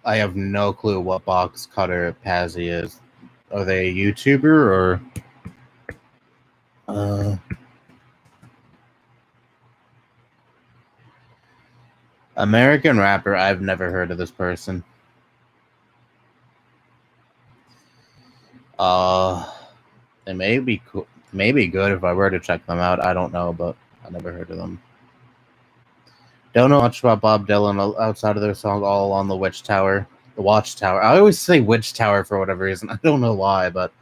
I have no clue what Box Cutter Pazzi is. Are they a YouTuber or? American rapper. I've never heard of this person. It may be cool. Maybe good if I were to check them out. I don't know, but I never heard of them. Don't know much about Bob Dylan outside of their song "All Along the Watchtower." The Watchtower. I always say Witch Tower for whatever reason. I don't know why, but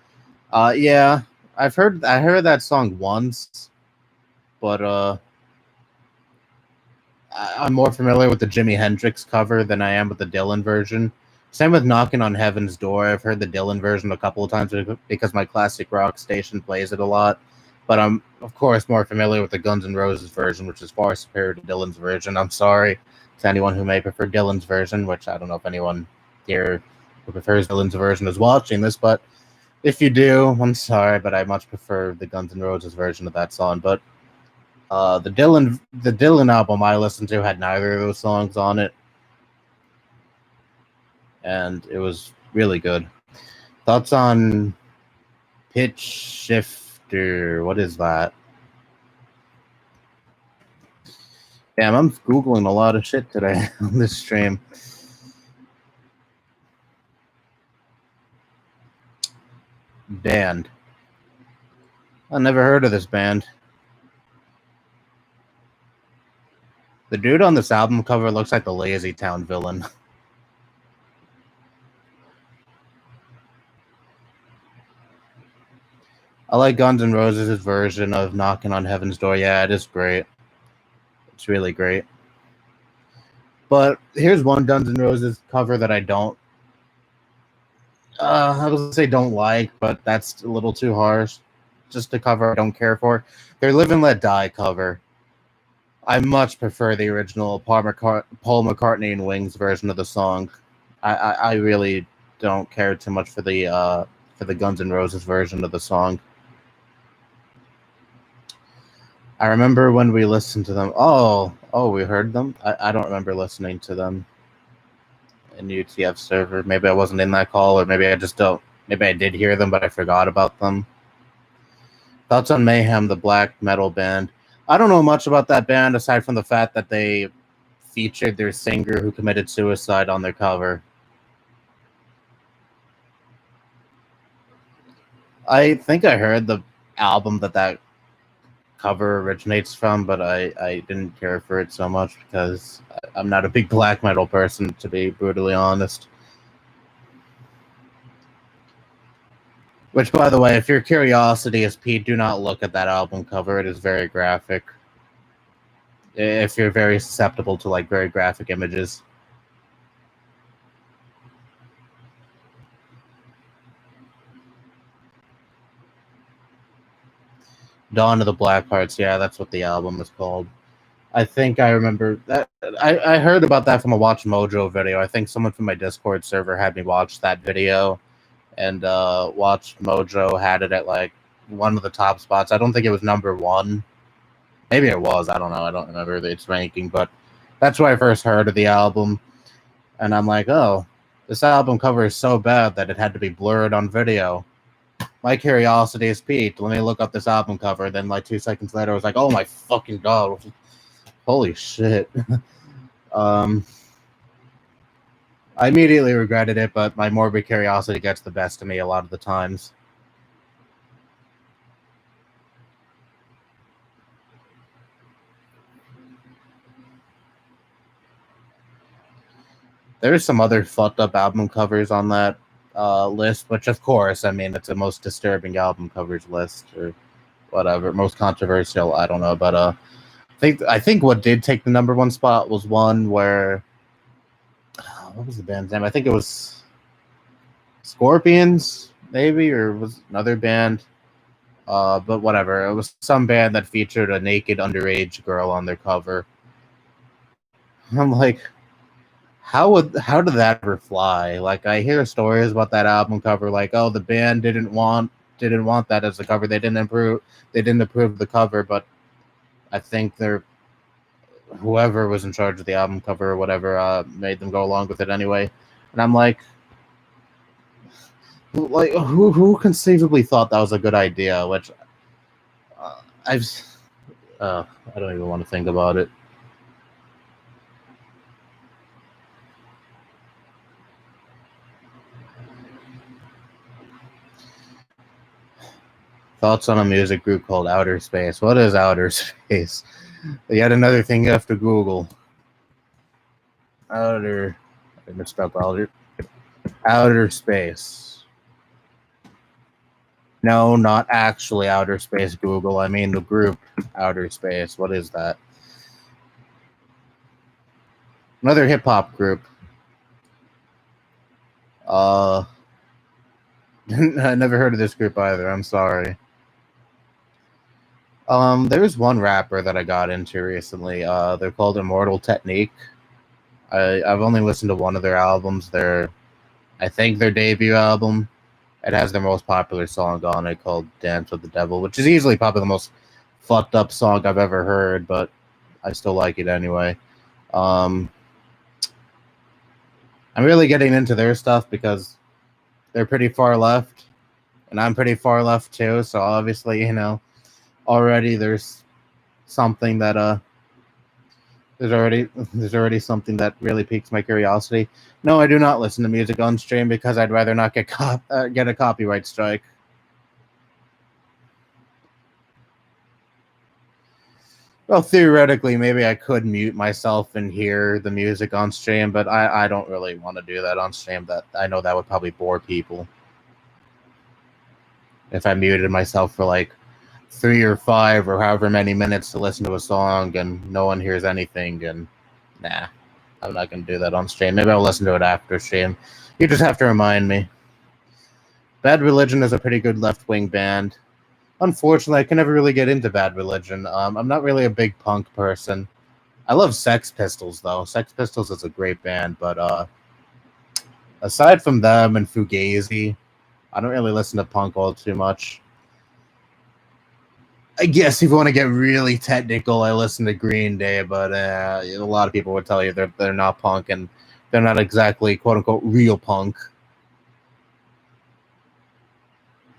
yeah, I heard that song once, but I'm more familiar with the Jimi Hendrix cover than I am with the Dylan version. Same with Knocking on Heaven's Door. I've heard the Dylan version a couple of times because my classic rock station plays it a lot. But I'm, of course, more familiar with the Guns N' Roses version, which is far superior to Dylan's version. I'm sorry to anyone who may prefer Dylan's version, which I don't know if anyone here who prefers Dylan's version is watching this, but if you do, I'm sorry, but I much prefer the Guns N' Roses version of that song. But the Dylan album I listened to had neither of those songs on it, and it was really good. Thoughts on Pitch Shifter? What is that? Damn, I'm Googling a lot of shit today on this stream. Band. I never heard of this band. The dude on this album cover looks like the Lazy Town villain. I like Guns N' Roses' version of Knocking on Heaven's Door. Yeah, it is great. It's really great. But here's one Guns N' Roses cover that I don't. I was gonna say don't like, but that's a little too harsh. Just a cover I don't care for. Their Live and Let Die cover. I much prefer the original Paul McCartney and Wings version of the song. I really don't care too much for the Guns N' Roses version of the song. I remember when we listened to them. Oh, we heard them? I don't remember listening to them in UTF server. Maybe I wasn't in that call, or maybe I just don't. Maybe I did hear them, but I forgot about them. Thoughts on Mayhem, the black metal band. I don't know much about that band aside from the fact that they featured their singer who committed suicide on their cover. I think I heard the album that cover originates from, but I didn't care for it so much because I'm not a big black metal person, to be brutally honest. Which, by the way, if your curiosity is piqued, do not look at that album cover. It is very graphic. If you're very susceptible to like very graphic images. Dawn of the Blackhearts, yeah, that's what the album is called. I think I remember that. I heard about that from a Watch Mojo video. I think someone from my Discord server had me watch that video, and Watch Mojo had it at like one of the top spots. I don't think it was number one. Maybe it was. I don't know. I don't remember its ranking, but that's where I first heard of the album. And I'm like, oh, this album cover is so bad that it had to be blurred on video. My curiosity is piqued. Let me look up this album cover. Then, like 2 seconds later, I was like, oh my fucking god. Holy shit. I immediately regretted it, but my morbid curiosity gets the best of me a lot of the times. There's some other fucked up album covers on that list, which of course, I mean, it's the most disturbing album covers list or whatever, most controversial. I don't know, but I think what did take the number one spot was one where what was the band's name? I think it was Scorpions, maybe, or was another band. But whatever, it was some band that featured a naked underage girl on their cover. I'm like, how did that ever fly? Like, I hear stories about that album cover, like, oh, the band didn't want that as the cover. They didn't approve the cover, but I think whoever was in charge of the album cover or whatever made them go along with it anyway. And I'm like who conceivably thought that was a good idea? Which I don't even want to think about it. Thoughts on a music group called Outer Space. What is Outer Space? Yet another thing you have to Google. Outer Space. No, not actually Outer Space Google. I mean the group Outer Space. What is that? Another hip hop group. I never heard of this group either. I'm sorry. There's one rapper that I got into recently. They're called Immortal Technique. I've only listened to one of their albums. I think their debut album. It has their most popular song on it called Dance with the Devil, which is easily probably the most fucked up song I've ever heard, but I still like it anyway. I'm really getting into their stuff because they're pretty far left, and I'm pretty far left too, so obviously, already there's something that There's already something that really piques my curiosity. No, I do not listen to music on stream because I'd rather not get a copyright strike. Well, theoretically, maybe I could mute myself and hear the music on stream, but I don't really want to do that on stream. That I know that would probably bore people if I muted myself for like 3 or 5 or however many minutes to listen to a song and no one hears anything. And nah, I'm not gonna do that on stream. Maybe I'll listen to it after stream. You just have to remind me. Bad Religion is a pretty good left-wing band. Unfortunately, I can never really get into Bad Religion. I'm not really a big punk person. I love Sex Pistols though. Sex Pistols is a great band, but aside from them and Fugazi, I don't really listen to punk all too much. I guess if you want to get really technical, I listen to Green Day, but a lot of people would tell you they're not punk and they're not exactly quote unquote real punk.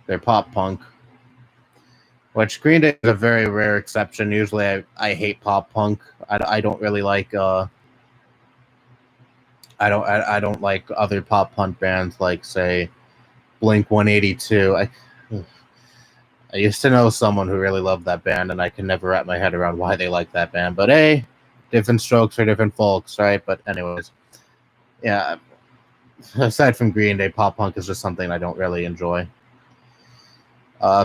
They're pop punk. Which Green Day is a very rare exception. Usually, I hate pop punk. I don't really like I don't like other pop punk bands like say Blink 182. I used to know someone who really loved that band, and I can never wrap my head around why they like that band. But hey, different strokes for different folks, right? But anyways, yeah. Aside from Green Day, pop punk is just something I don't really enjoy.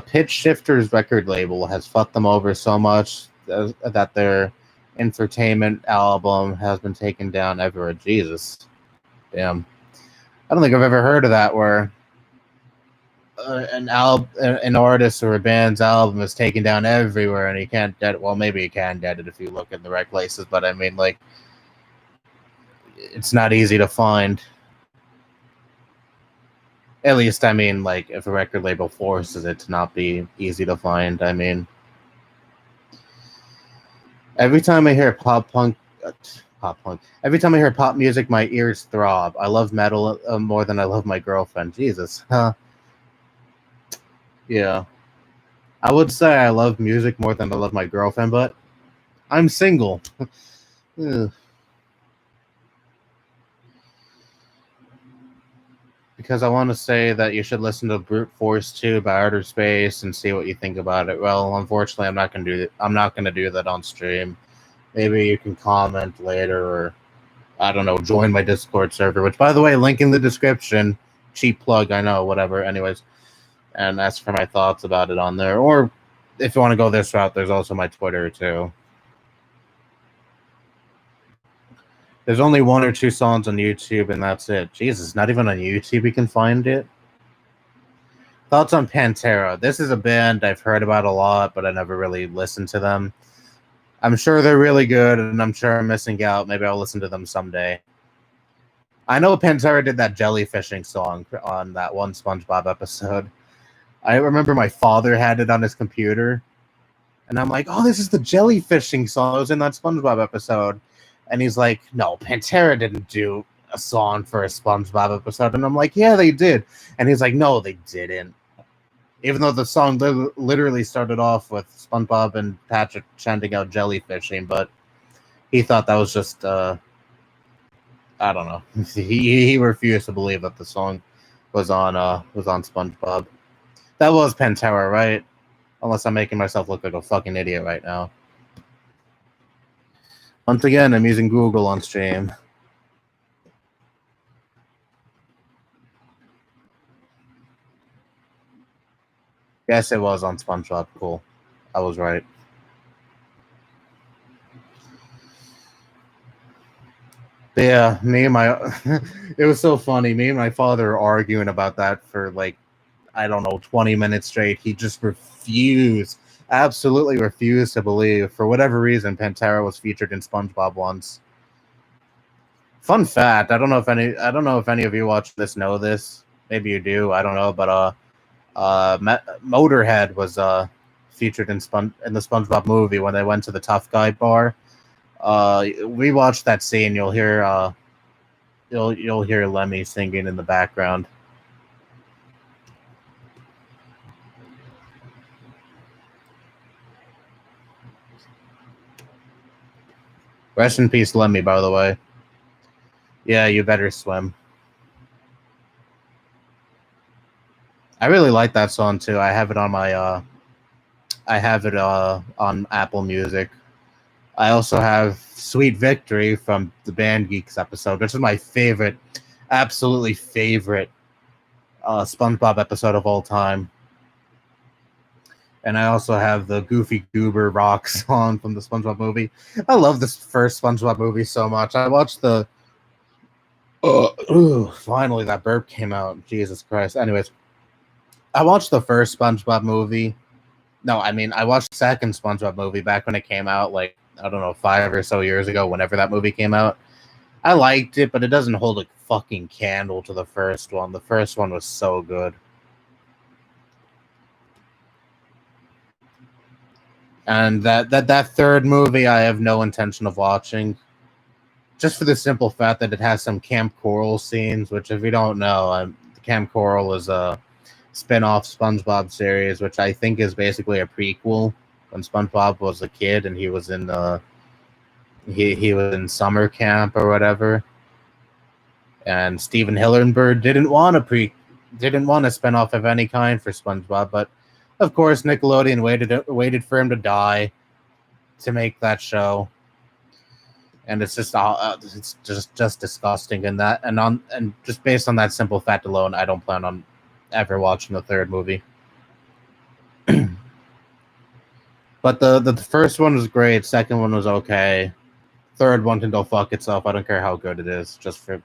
Pitch Shifter's record label has fucked them over so much that their entertainment album has been taken down ever. Jesus, damn. I don't think I've ever heard of that where an artist or a band's album is taken down everywhere, and you can't get it. Well, maybe you can get it if you look in the right places, but I mean, like, it's not easy to find. At least, I mean, like, if a record label forces it to not be easy to find, I mean, every time I hear pop punk, every time I hear pop music, my ears throb. I love metal more than I love my girlfriend. Jesus, huh? Yeah. I would say I love music more than I love my girlfriend, but I'm single. Because I want to say that you should listen to Brute Force 2 by Outer Space and see what you think about it. Well, unfortunately, I'm not gonna do that. I'm not gonna do that on stream. Maybe you can comment later, or I don't know, join my Discord server. Which, by the way, link in the description. Cheap plug, I know. Whatever. Anyways, and ask for my thoughts about it on there. Or if you want to go this route, there's also my Twitter too. There's only 1 or 2 songs on YouTube, and that's it. Jesus, not even on YouTube you can find it. Thoughts on Pantera? This is a band I've heard about a lot, but I never really listened to them. I'm sure they're really good, and I'm sure I'm missing out. Maybe I'll listen to them someday. I know Pantera did that jellyfishing song on that one SpongeBob episode. I remember my father had it on his computer, and I'm like, oh, this is the jellyfishing song that was in that SpongeBob episode. And he's like, no, Pantera didn't do a song for a SpongeBob episode. And I'm like, yeah, they did. And he's like, no, they didn't. Even though the song literally started off with SpongeBob and Patrick chanting out jellyfishing, but he thought that was just, I don't know. He refused to believe that the song was on SpongeBob. That was Pantera, right? Unless I'm making myself look like a fucking idiot right now. Once again, I'm using Google on stream. Yes, it was on SpongeBob. Cool. I was right. But yeah, me and my it was so funny. Me and my father were arguing about that for like, I don't know, 20 minutes straight. He just absolutely refused to believe, for whatever reason, Pantera was featured in SpongeBob once. Fun fact, I don't know if any of you watch this know this. Maybe you do, I don't know, but Motorhead was featured in the SpongeBob movie when they went to the Tough Guy bar. We watched that scene. You'll hear you'll hear Lemmy singing in the background. Rest in peace, Lemmy, by the way. Yeah, you better swim. I really like that song too. I have it on my on Apple Music. I also have Sweet Victory from the Band Geeks episode, which is my favorite, absolutely favorite SpongeBob episode of all time. And I also have the Goofy Goober Rock song from the SpongeBob movie. I love this first SpongeBob movie so much. I watched the finally that burp came out. Jesus Christ. Anyways, I watched the first SpongeBob movie. No, I mean I watched the second SpongeBob movie back when it came out, like I don't know, 5 or so years ago, whenever that movie came out. I liked it, but it doesn't hold a fucking candle to the first one. The first one was so good. And that third movie I have no intention of watching. Just for the simple fact that it has some Camp Coral scenes, which if you don't know, Camp Coral is a spin-off SpongeBob series, which I think is basically a prequel when SpongeBob was a kid and he was in he was in summer camp or whatever. And Steven Hillenburg didn't want a spinoff of any kind for SpongeBob, but of course Nickelodeon waited for him to die to make that show, and it's just disgusting. And just based on that simple fact alone, I don't plan on ever watching the third movie. But the first one was great. Second one was okay. Third one can go fuck itself. I don't care how good it is. Just for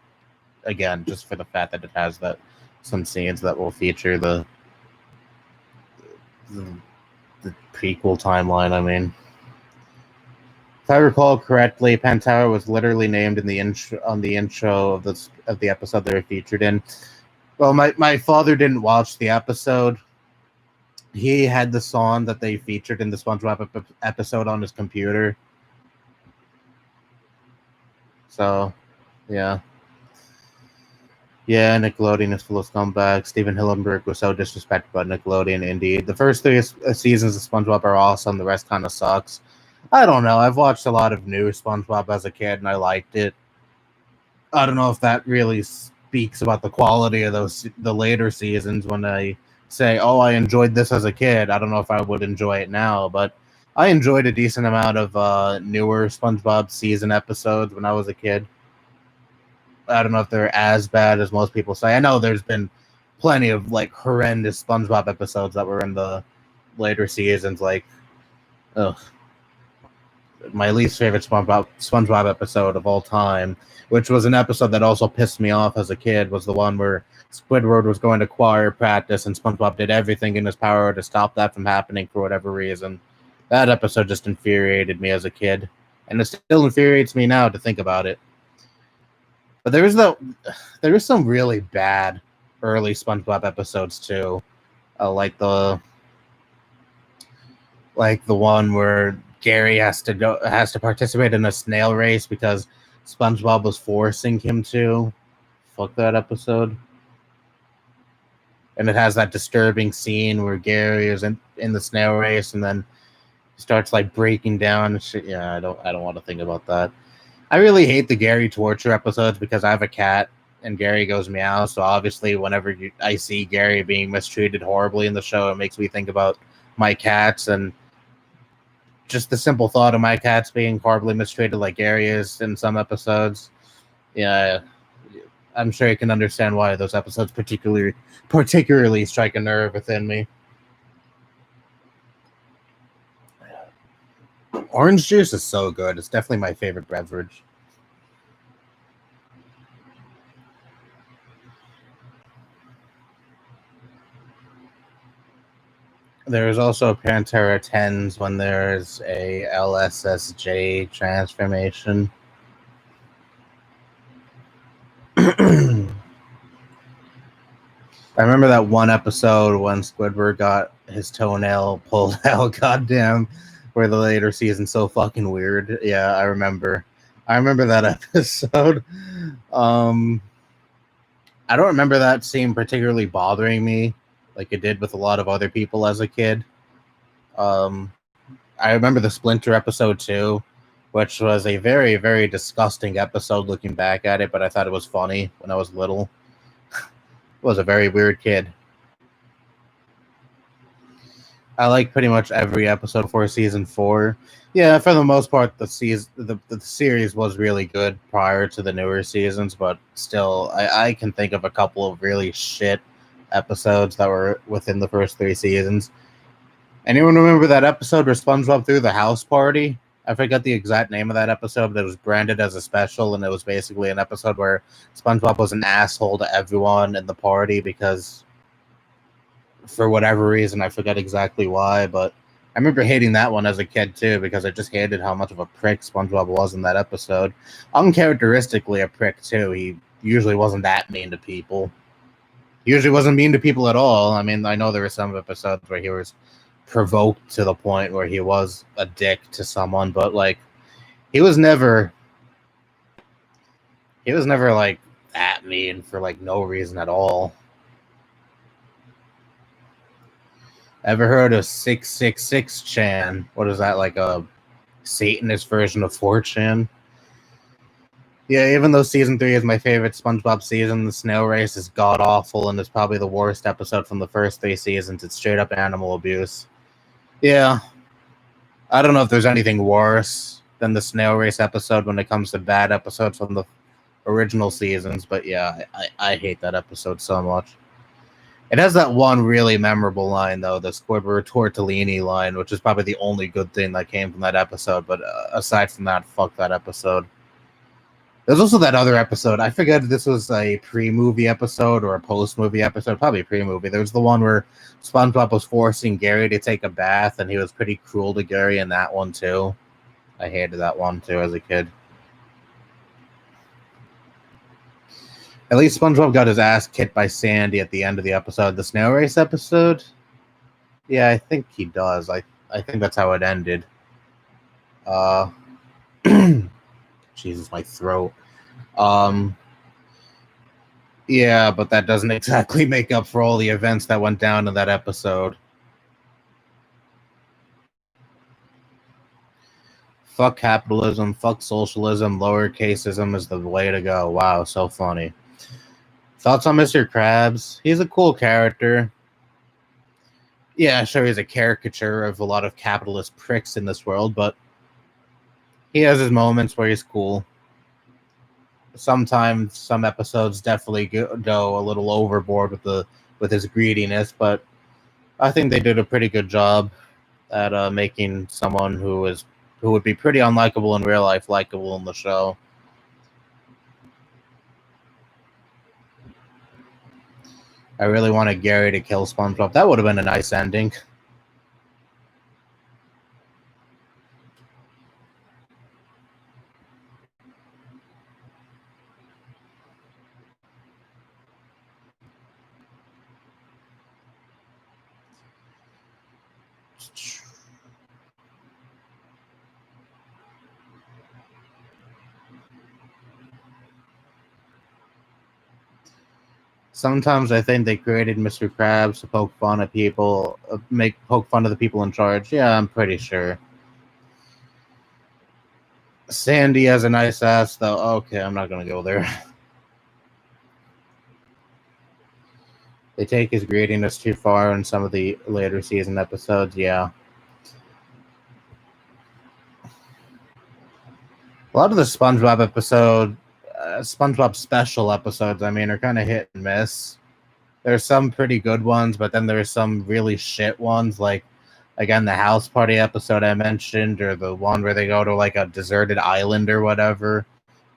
the fact that it has some scenes that will feature the prequel timeline. I mean, if I recall correctly, Pantera was literally named in the intro of the episode they were featured in. Well, my father didn't watch the episode. He had the song that they featured in the SpongeBob episode on his computer. So, yeah. Yeah, Nickelodeon is full of scumbags. Steven Hillenburg was so disrespected by Nickelodeon, indeed. The first 3 seasons of SpongeBob are awesome. The rest kind of sucks. I don't know. I've watched a lot of new SpongeBob as a kid, and I liked it. I don't know if that really speaks about the quality of the later seasons. When I say, "Oh, I enjoyed this as a kid," I don't know if I would enjoy it now, but I enjoyed a decent amount of newer SpongeBob season episodes when I was a kid. I don't know if they're as bad as most people say. I know there's been plenty of like horrendous SpongeBob episodes that were in the later seasons. Like, my least favorite SpongeBob episode of all time, which was an episode that also pissed me off as a kid, was the one where Squidward was going to choir practice and SpongeBob did everything in his power to stop that from happening for whatever reason. That episode just infuriated me as a kid, and it still infuriates me now to think about it. But there was some really bad early SpongeBob episodes too, like the one where Gary has to participate in a snail race because SpongeBob was forcing him to. Fuck that episode. And it has that disturbing scene where Gary is in the snail race and then starts like breaking down and shit. Yeah, I don't want to think about that. I really hate the Gary torture episodes because I have a cat and Gary goes meow. So obviously, whenever I see Gary being mistreated horribly in the show, it makes me think about my cats and just the simple thought of my cats being horribly mistreated like Gary is in some episodes. Yeah, I'm sure you can understand why those episodes particularly strike a nerve within me. Orange juice is so good. It's definitely my favorite beverage. There's also Pantera 10s when there's a LSSJ transformation. I remember that one episode when Squidward got his toenail pulled out. Goddamn, where the later season's so fucking weird. Yeah, I remember that episode. I don't remember that scene particularly bothering me like it did with a lot of other people as a kid. I remember the Splinter episode too. which was a very, very disgusting episode looking back at it, but I thought it was funny when I was little. Was a very weird kid. I like pretty much every episode for season 4. Yeah, for the most part, the series was really good prior to the newer seasons, but still, I can think of a couple of really shit episodes that were within the first 3 seasons. Anyone remember that episode where SpongeBob threw the house party? I forget the exact name of that episode, but it was branded as a special, and it was basically an episode where SpongeBob was an asshole to everyone in the party because, for whatever reason, I forget exactly why, but I remember hating that one as a kid too because I just hated how much of a prick SpongeBob was in that episode. Uncharacteristically a prick too. He usually wasn't that mean to people. He usually wasn't mean to people at all. I mean, I know there were some episodes where he was provoked to the point where he was a dick to someone, but like he was never like that mean for like no reason at all. Ever heard of 666 Chan? What is that, like a Satanist version of 4chan? Yeah, even though season 3 is my favorite SpongeBob season, the snail race is god awful and is probably the worst episode from the first 3 seasons. It's straight up animal abuse. Yeah, I don't know if there's anything worse than the snail race episode when it comes to bad episodes from the original seasons, but yeah, I hate that episode so much. It has that one really memorable line, though, the Squidward Tortellini line, which is probably the only good thing that came from that episode, but aside from that, fuck that episode. There's also that other episode. I forget if this was a pre-movie episode or a post-movie episode. Probably pre-movie. There was the one where SpongeBob was forcing Gary to take a bath, and he was pretty cruel to Gary in that one, too. I hated that one, too, as a kid. At least SpongeBob got his ass kicked by Sandy at the end of the episode. The snail race episode? Yeah, I think he does. I think that's how it ended. Jesus, my throat. Yeah, but that doesn't exactly make up for all the events that went down in that episode. Fuck capitalism, fuck socialism, lowercaseism is the way to go. Wow, so funny. Thoughts on Mr. Krabs? He's a cool character. Yeah, sure, he's a caricature of a lot of capitalist pricks in this world, but he has his moments where he's cool. Sometimes some episodes definitely go a little overboard with his greediness, but I think they did a pretty good job at making someone who would be pretty unlikable in real life likable in the show. I really wanted Gary to kill SpongeBob. That would have been a nice ending. Sometimes I think they created Mr. Krabs to poke fun at people, poke fun of the people in charge. Yeah, I'm pretty sure. Sandy has a nice ass, though. Okay, I'm not gonna go there. They take his greediness too far in some of the later season episodes. Yeah. A lot of the SpongeBob special episodes, I mean, are kind of hit and miss. There's some pretty good ones, but then there's some really shit ones, like, again, the house party episode I mentioned, or the one where they go to, like, a deserted island or whatever.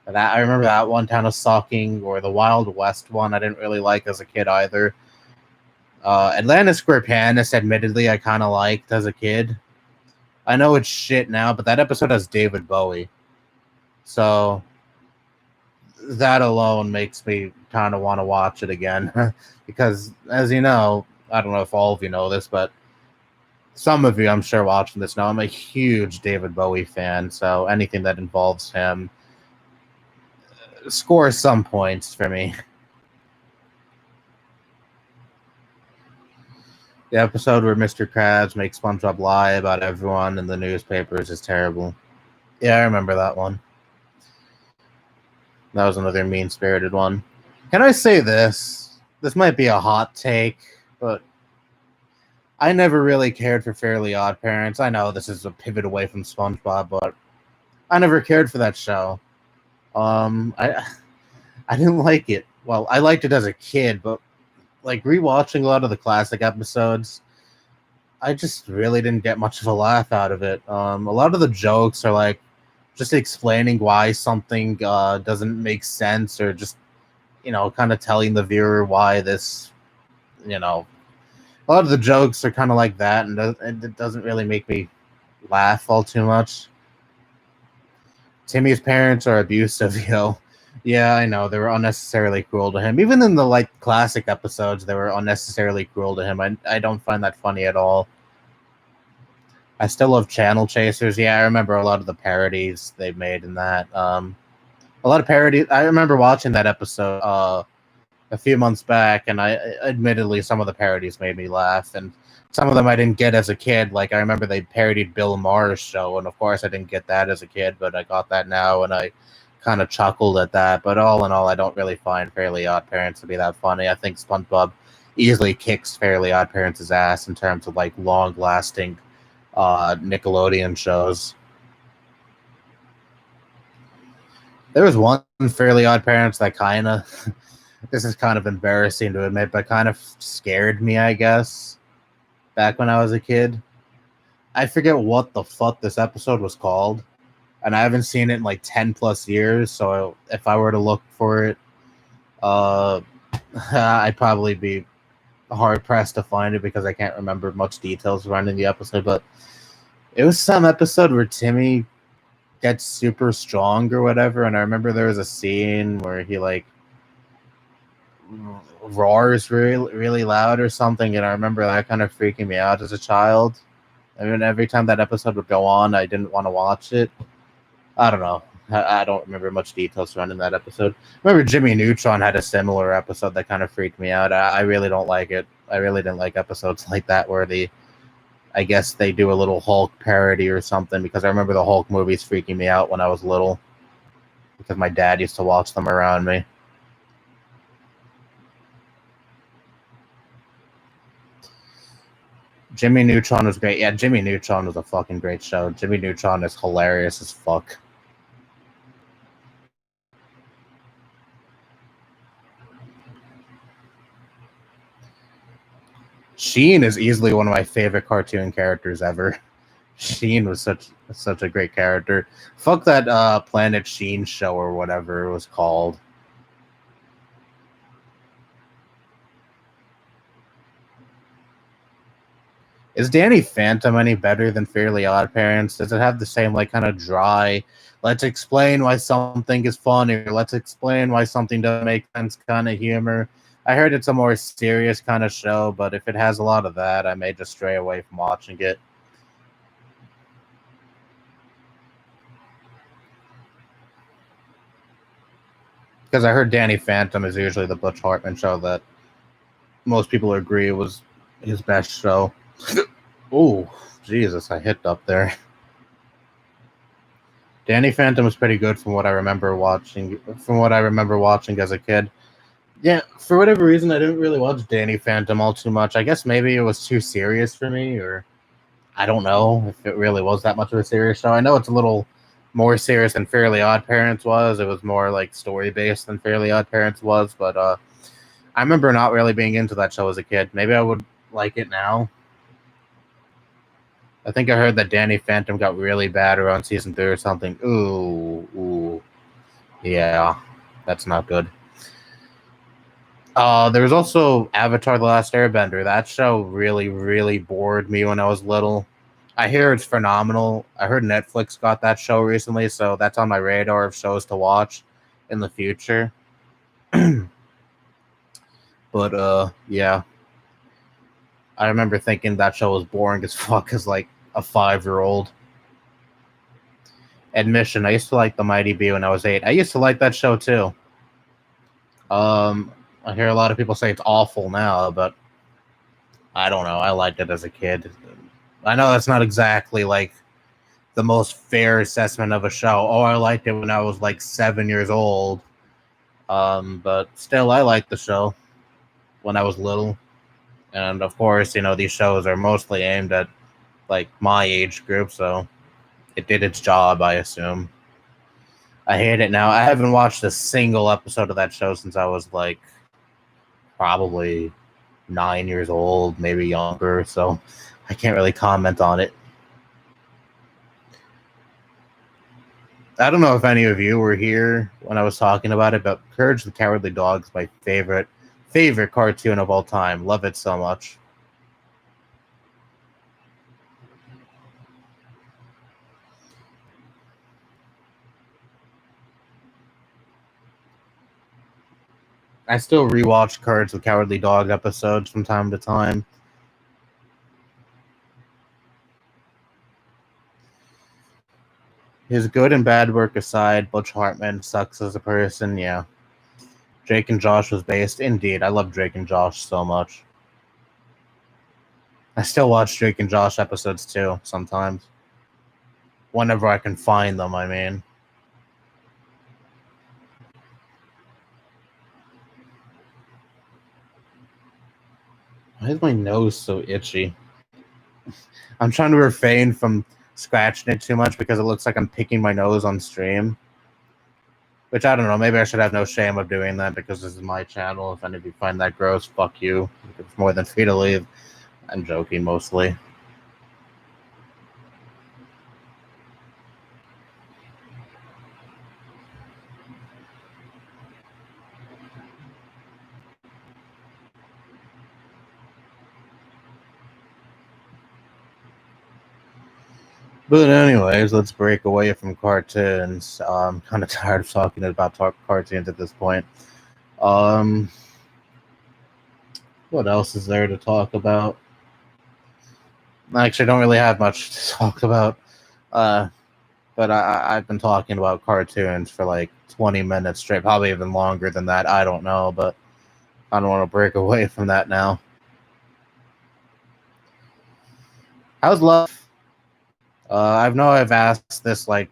I remember that one kind of sucking, or the Wild West one I didn't really like as a kid either. Atlantis Square Panis, admittedly, I kind of liked as a kid. I know it's shit now, but that episode has David Bowie. So that alone makes me kind of want to watch it again. Because, as you know, I don't know if all of you know this, but some of you, I'm sure, watching this know, I'm a huge David Bowie fan, so anything that involves him scores some points for me. The episode where Mr. Krabs makes SpongeBob lie about everyone in the newspapers is terrible. Yeah, I remember that one. That was another mean-spirited one. Can I say this? This might be a hot take, but I never really cared for Fairly Odd Parents. I know this is a pivot away from SpongeBob, but I never cared for that show. I didn't like it. Well, I liked it as a kid, but like rewatching a lot of the classic episodes, I just really didn't get much of a laugh out of it. A lot of the jokes are like just explaining why something doesn't make sense, or just kind of telling the viewer why this, a lot of the jokes are kind of like that, and it doesn't really make me laugh all too much. Timmy's parents are abusive, Yeah, I know they were unnecessarily cruel to him. Even in the classic episodes, they were unnecessarily cruel to him. I don't find that funny at all. I still love Channel Chasers. Yeah, I remember a lot of the parodies they made in that. A lot of parodies. I remember watching that episode a few months back, and I admittedly some of the parodies made me laugh, and some of them I didn't get as a kid. Like I remember they parodied Bill Maher's show, and of course I didn't get that as a kid, but I got that now, and I kind of chuckled at that. But all in all, I don't really find Fairly Odd Parents to be that funny. I think SpongeBob easily kicks Fairly Odd Parents' ass in terms of long-lasting Nickelodeon shows. There was one Fairly Odd Parents that kind of this is kind of embarrassing to admit, but kind of scared me, I guess, back when I was a kid. I forget what the fuck this episode was called, and I haven't seen it in 10 plus years, so if I were to look for it, I'd probably be hard pressed to find it because I can't remember much details surrounding the episode. But it was some episode where Timmy gets super strong or whatever, and I remember there was a scene where he roars really, really loud or something, and I remember that kind of freaking me out as a child. I mean, every time that episode would go on, I didn't want to watch it. I don't know. I don't remember much details surrounding that episode. I remember Jimmy Neutron had a similar episode that kind of freaked me out. I really don't like it. I really didn't like episodes like that where I guess they do a little Hulk parody or something, because I remember the Hulk movies freaking me out when I was little because my dad used to watch them around me. Jimmy Neutron was great. Yeah, Jimmy Neutron was a fucking great show. Jimmy Neutron is hilarious as fuck. Sheen is easily one of my favorite cartoon characters ever. Sheen was such a great character. Fuck that Planet Sheen show or whatever it was called. Is Danny Phantom any better than Fairly Odd Parents? Does it have the same kind of dry, let's explain why something is funny, or let's explain why something doesn't make sense kind of humor? I heard it's a more serious kind of show, but if it has a lot of that, I may just stray away from watching it. Because I heard Danny Phantom is usually the Butch Hartman show that most people agree was his best show. Oh, Jesus, I hit up there. Danny Phantom was pretty good from what I remember watching. From what I remember watching as a kid. Yeah, for whatever reason, I didn't really watch Danny Phantom all too much. I guess maybe it was too serious for me, or I don't know if it really was that much of a serious show. I know it's a little more serious than Fairly Odd Parents was. It was more story based than Fairly Odd Parents was, but I remember not really being into that show as a kid. Maybe I would like it now. I think I heard that Danny Phantom got really bad around season 3 or something. Ooh. Yeah, that's not good. There was also Avatar: The Last Airbender. That show really, really bored me when I was little. I hear it's phenomenal. I heard Netflix got that show recently, so that's on my radar of shows to watch in the future. But, yeah. I remember thinking that show was boring as fuck as, a 5-year-old. Admission, I used to like The Mighty Bee when I was 8. I used to like that show, too. I hear a lot of people say it's awful now, but I don't know. I liked it as a kid. I know that's not exactly, the most fair assessment of a show. Oh, I liked it when I was like 7 years old. But still, I liked the show when I was little. And of course, these shows are mostly aimed at like my age group, so it did its job, I assume. I hate it now. I haven't watched a single episode of that show since I was like probably 9 years old, maybe younger, so I can't really comment on it. I don't know if any of you were here when I was talking about it, but Courage the Cowardly Dog is my favorite cartoon of all time. Love it so much. I still rewatch Courage the Cowardly Dog episodes from time to time. His good and bad work aside, Butch Hartman sucks as a person, yeah. Drake and Josh was based. Indeed, I love Drake and Josh so much. I still watch Drake and Josh episodes too, sometimes. Whenever I can find them, I mean. Why is my nose so itchy? I'm trying to refrain from scratching it too much because it looks like I'm picking my nose on stream. Which, I don't know, maybe I should have no shame of doing that because this is my channel. If any of you find that gross, fuck you. It's more than free to leave. I'm joking, mostly. But anyways, let's break away from cartoons. I'm kind of tired of talking about cartoons at this point. What else is there to talk about? I actually don't really have much to talk about. But I've been talking about cartoons for like 20 minutes straight, probably even longer than that. I don't know, but I don't want to break away from that now. How's life? I know I've asked this like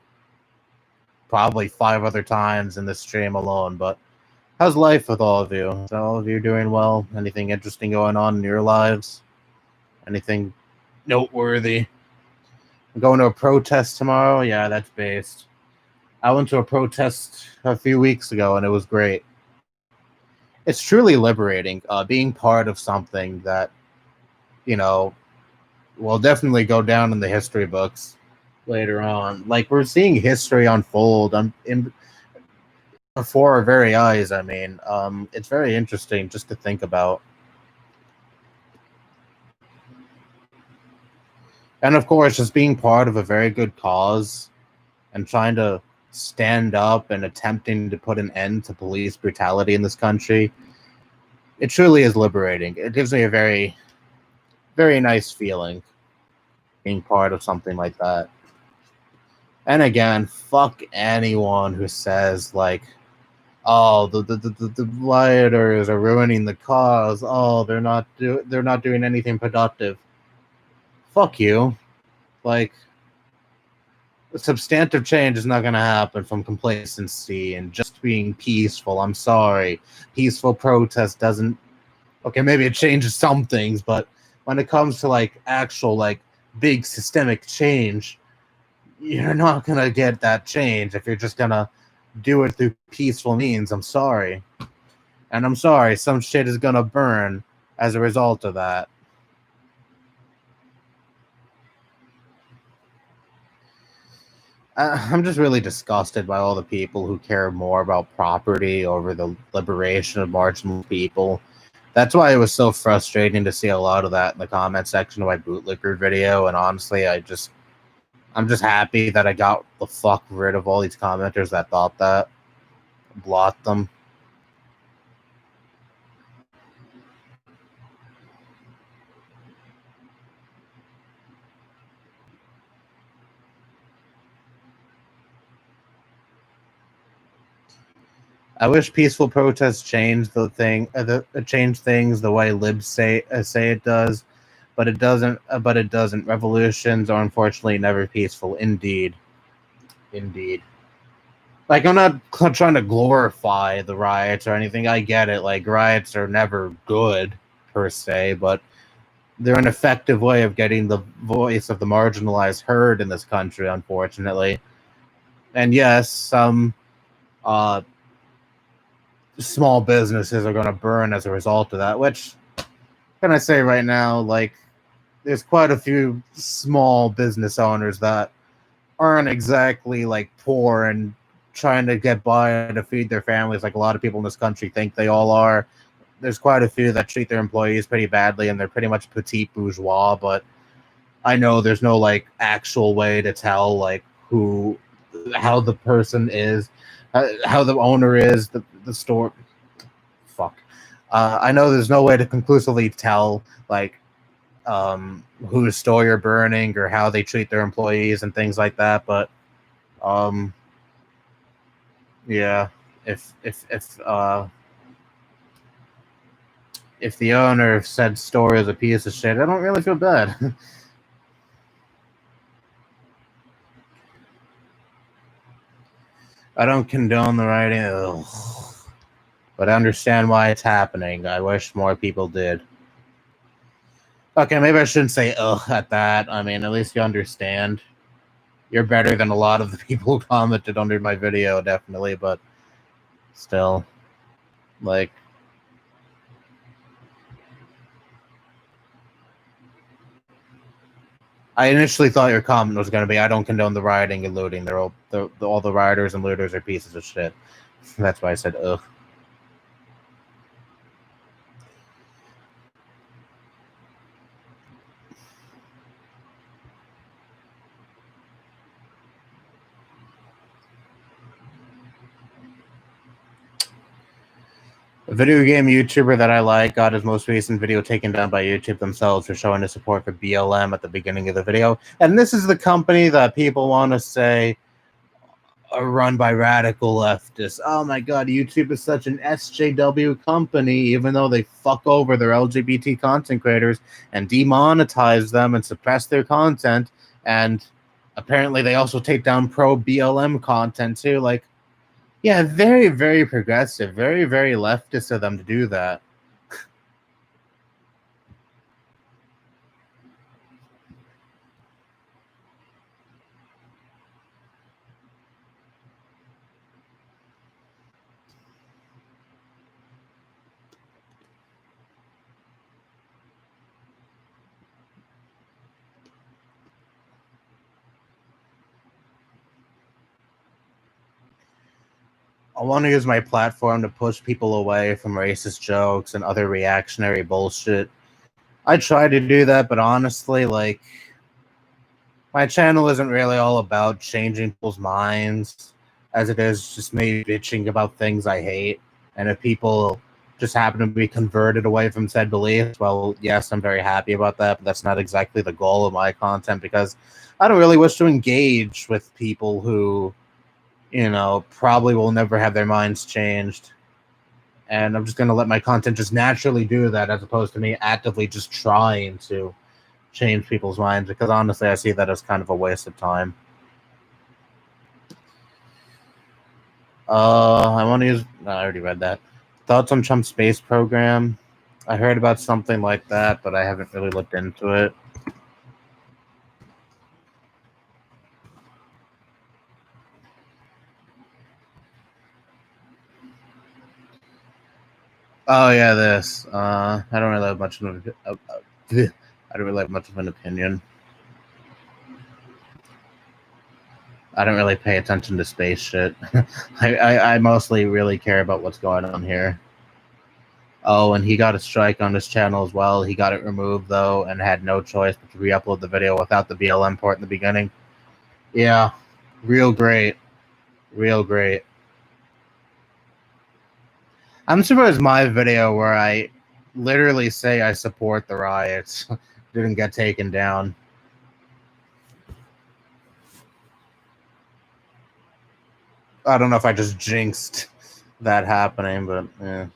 probably 5 other times in this stream alone, but how's life with all of you? Is all of you doing well? Anything interesting going on in your lives? Anything noteworthy? I'm going to a protest tomorrow? Yeah, that's based. I went to a protest a few weeks ago and it was great. It's truly liberating, being part of something that, will definitely go down in the history books later on. Like, we're seeing history unfold before our very eyes. I mean, it's very interesting just to think about. And of course, just being part of a very good cause and trying to stand up and attempting to put an end to police brutality in this country, it truly is liberating. It gives me a very, very nice feeling being part of something like that. And again, fuck anyone who says like, oh, the rioters are ruining the cause. Oh, they're not doing anything productive. Fuck you. Like, substantive change is not going to happen from complacency and just being peaceful. I'm sorry. Peaceful protest doesn't. Okay, maybe it changes some things, but when it comes to like actual like big systemic change, you're not going to get that change if you're just going to do it through peaceful means. I'm sorry. And I'm sorry, some shit is going to burn as a result of that. I'm just really disgusted by all the people who care more about property over the liberation of marginal people. That's why it was so frustrating to see a lot of that in the comment section of my bootlicker video. And honestly, I'm just happy that I got the fuck rid of all these commenters that thought that. Blot them. I wish peaceful protests change change things the way libs say it does, but it doesn't. But it doesn't. Revolutions are unfortunately never peaceful. Indeed, indeed. Like, I'm not trying to glorify the riots or anything. I get it. Like, riots are never good per se, but they're an effective way of getting the voice of the marginalized heard in this country, unfortunately. And yes, some uh, small businesses are going to burn as a result of that, which, can I say right now, like, there's quite a few small business owners that aren't exactly, like, poor and trying to get by to feed their families like a lot of people in this country think they all are. There's quite a few that treat their employees pretty badly, and they're pretty much petite bourgeois, but I know there's no, like, actual way to tell, like, how the person is, how the owner is, the store. Fuck. I know there's no way to conclusively tell, like, whose store you're burning or how they treat their employees and things like that, but, yeah, if the owner of said store is a piece of shit, I don't really feel bad. I don't condone the writing, but I understand why it's happening. I wish more people did. Okay, maybe I shouldn't say ugh at that. I mean, at least you understand. You're better than a lot of the people who commented under my video, definitely, but still, like, I initially thought your comment was going to be, I don't condone the rioting and looting. All the rioters and looters are pieces of shit. That's why I said ugh. A video game YouTuber that I like got his most recent video taken down by YouTube themselves for showing his support for BLM at the beginning of the video. And this is the company that people want to say are run by radical leftists. Oh my god, YouTube is such an SJW company, even though they fuck over their LGBT content creators and demonetize them and suppress their content. And apparently they also take down pro BLM content too. Like, yeah, very, very progressive, very, very leftist of them to do that. I want to use my platform to push people away from racist jokes and other reactionary bullshit. I try to do that, but honestly, like, my channel isn't really all about changing people's minds as it is just me bitching about things I hate. And if people just happen to be converted away from said beliefs, well, yes, I'm very happy about that, but that's not exactly the goal of my content because I don't really wish to engage with people who, probably will never have their minds changed. And I'm just going to let my content just naturally do that as opposed to me actively just trying to change people's minds, because honestly, I see that as kind of a waste of time. I want to use. No, I already read that. Thoughts on Trump's space program? I heard about something like that, but I haven't really looked into it. Oh yeah, this. I don't really have much of I don't really have much of an opinion. I don't really pay attention to space shit. I mostly really care about what's going on here. Oh, and he got a strike on his channel as well. He got it removed, though, and had no choice but to re-upload the video without the BLM port in the beginning. Yeah, real great. Real great. I'm surprised my video where I literally say I support the riots didn't get taken down. I don't know if I just jinxed that happening, but yeah.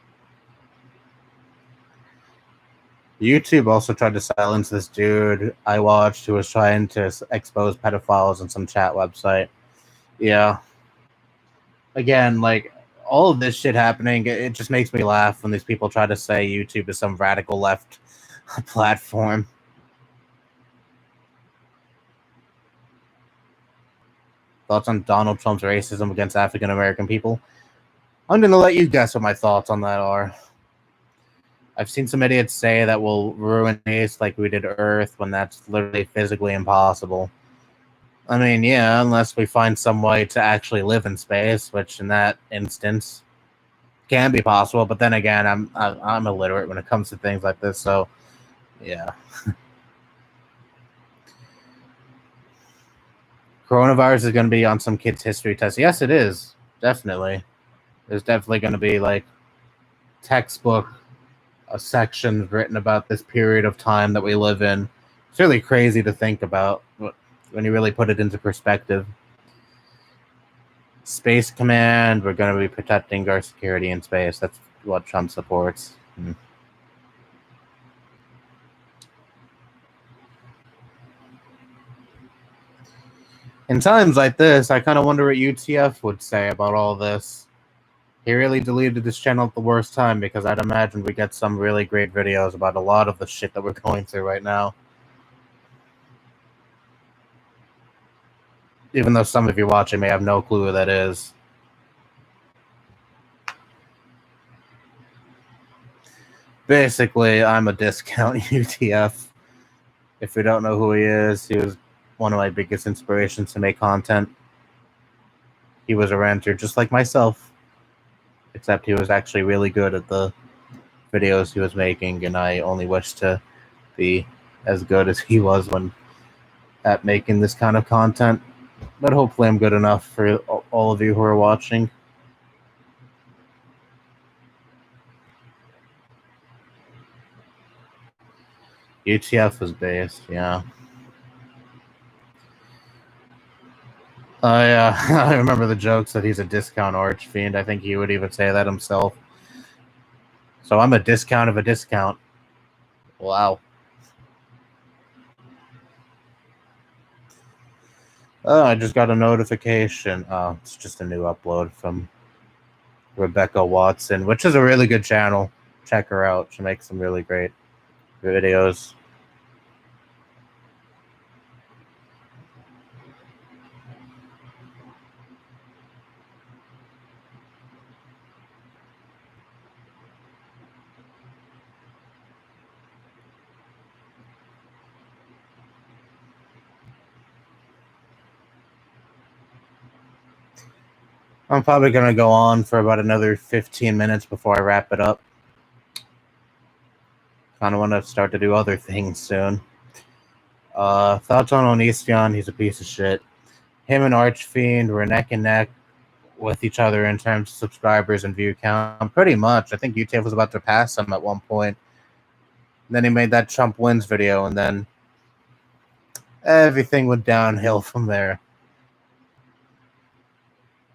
YouTube also tried to silence this dude I watched who was trying to expose pedophiles on some chat website. Yeah. Again, like, all of this shit happening, it just makes me laugh when these people try to say YouTube is some radical left platform. Thoughts on Donald Trump's racism against African American people? I'm going to let you guess what my thoughts on that are. I've seen some idiots say that we'll ruin space like we did Earth when that's literally physically impossible. I mean, yeah, unless we find some way to actually live in space, which in that instance can be possible. But then again, I'm illiterate when it comes to things like this, so yeah. Coronavirus is going to be on some kid's history test. Yes, it is. Definitely. There's definitely going to be like textbook sections written about this period of time that we live in. It's really crazy to think about when you really put it into perspective. Space Command, we're going to be protecting our security in space. That's what Trump supports. In times like this, I kind of wonder what UTF would say about all this. He really deleted this channel at the worst time because I'd imagine we get some really great videos about a lot of the shit that we're going through right now. Even though some of you watching may have no clue who that is. Basically, I'm a discount UTF. If you don't know who he was one of my biggest inspirations to make content. He was a ranter just like myself, except he was actually really good at the videos he was making, and I only wish to be as good as he was at making this kind of content. But hopefully I'm good enough for all of you who are watching. UTF was based, yeah. I remember the jokes that he's a discount archfiend. I think he would even say that himself. So I'm a discount of a discount. Wow. Oh, I just got a notification. Oh, it's just a new upload from Rebecca Watson, which is a really good channel. Check her out. She makes some really great videos. I'm probably going to go on for about another 15 minutes before I wrap it up. Kind of want to start to do other things soon. Thoughts on Onision? He's a piece of shit. Him and Archfiend were neck and neck with each other in terms of subscribers and view count. Pretty much. I think UTF was about to pass him at one point. Then he made that Trump wins video, and then everything went downhill from there.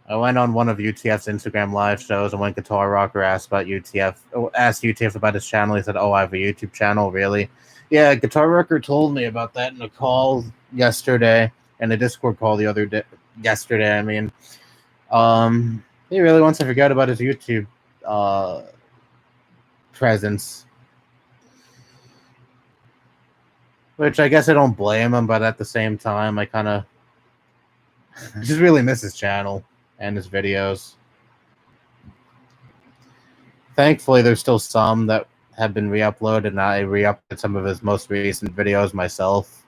I went on one of UTF's Instagram live shows, and when Guitar Rocker asked UTF about his channel, he said, "Oh, I have a YouTube channel, really?" Yeah, Guitar Rocker told me about that in a call yesterday, and a Discord call the other day. Yesterday, I mean, he really wants to forget about his YouTube presence, which I guess I don't blame him, but at the same time, I kind of just really miss his channel and his videos. Thankfully, there's still some that have been re-uploaded, and I re-uploaded some of his most recent videos myself.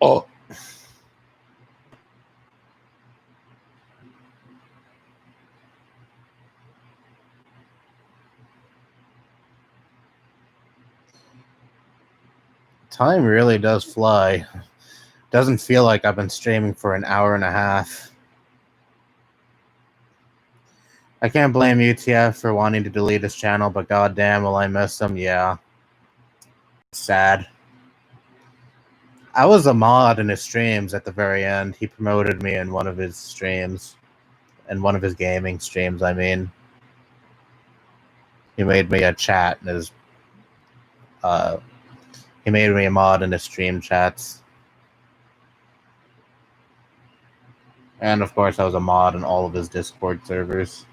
Oh. Time really does fly. Doesn't feel like I've been streaming for an hour and a half. I can't blame UTF for wanting to delete his channel, but goddamn, will I miss him? Yeah. sad. I was a mod in his streams at the very end. He promoted me in one of his streams. In one of his gaming streams, I mean. He made me a chat in his... he made me a mod in his stream chats. And of course, I was a mod in all of his Discord servers.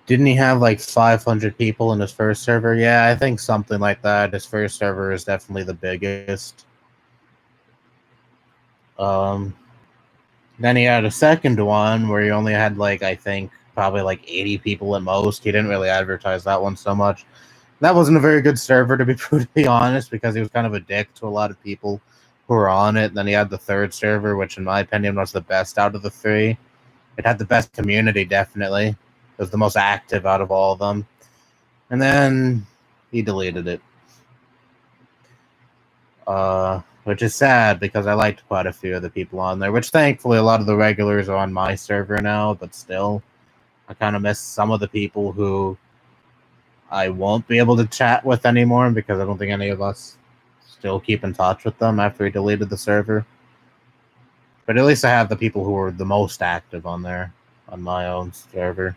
Didn't he have like 500 people in his first server? Yeah, I think something like that. His first server is definitely the biggest. Then he had a second one where he only had like, I think, probably like 80 people at most. He didn't really advertise that one so much. That wasn't a very good server, to be brutally honest, because he was kind of a dick to a lot of people who were on it. Then he had the third server, which in my opinion was the best out of the three. It had the best community, definitely. It was the most active out of all of them. And then he deleted it. Which is sad because I liked quite a few of the people on there, which thankfully a lot of the regulars are on my server now, but still, I kind of miss some of the people who I won't be able to chat with anymore because I don't think any of us still keep in touch with them after he deleted the server. But at least I have the people who are the most active on there, on my own server.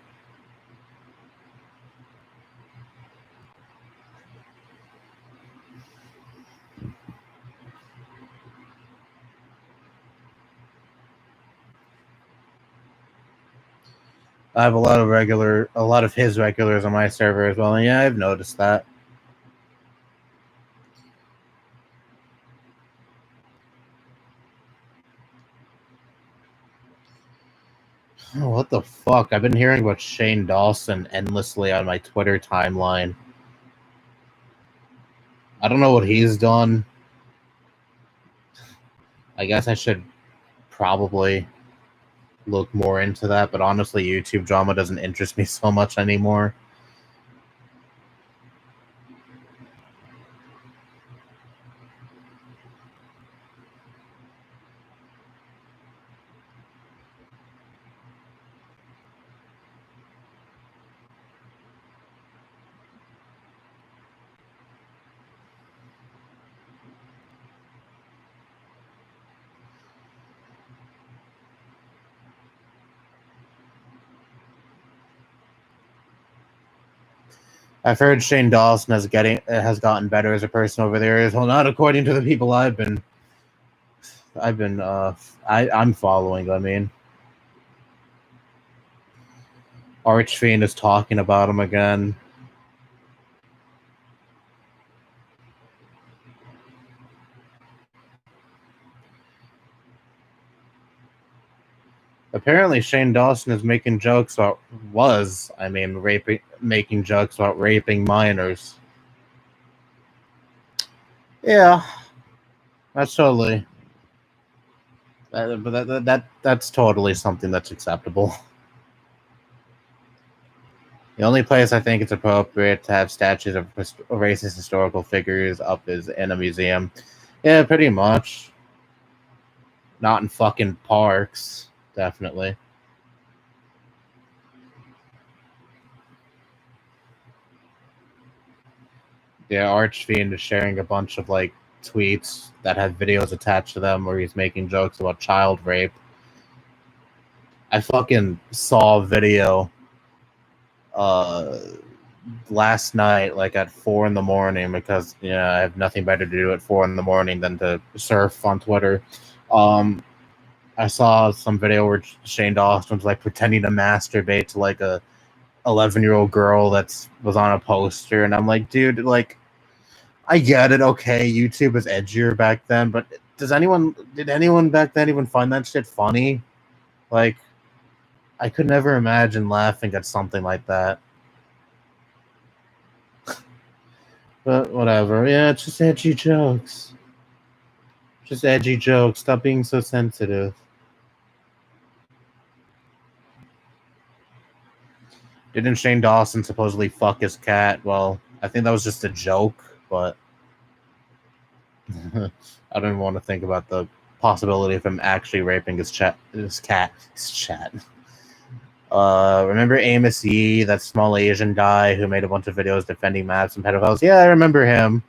I have a lot of his regulars on my server as well, and yeah, I've noticed that. Oh, what the fuck? I've been hearing about Shane Dawson endlessly on my Twitter timeline. I don't know what he's done. I guess I should probably look more into that, but honestly, YouTube drama doesn't interest me so much anymore. I've heard Shane Dawson has gotten better as a person over there. Well, not according to the people I'm following. I mean, Archfiend is talking about him again. Apparently, Shane Dawson is making jokes about making jokes about raping minors. Yeah, that's totally. That's totally something that's acceptable. The only place I think it's appropriate to have statues of racist historical figures up is in a museum. Yeah, pretty much. Not in fucking parks, definitely. Yeah, Archfiend is sharing a bunch of like tweets that have videos attached to them where he's making jokes about child rape. I fucking saw a video last night, like at 4 a.m, because I have nothing better to do at 4 a.m than to surf on Twitter. I saw some video where Shane Dawson was like pretending to masturbate to like a 11-year-old girl that was on a poster, and I'm like, dude, like, I get it. Okay, YouTube was edgier back then, but did anyone back then even find that shit funny? Like, I could never imagine laughing at something like that. But whatever. Yeah, it's just edgy jokes. Just edgy jokes. Stop being so sensitive. Didn't Shane Dawson supposedly fuck his cat? Well, I think that was just a joke, but I don't even want to think about the possibility of him actually raping his cat. Remember Amos Yee, that small Asian guy who made a bunch of videos defending maps and pedophiles? Yeah, I remember him.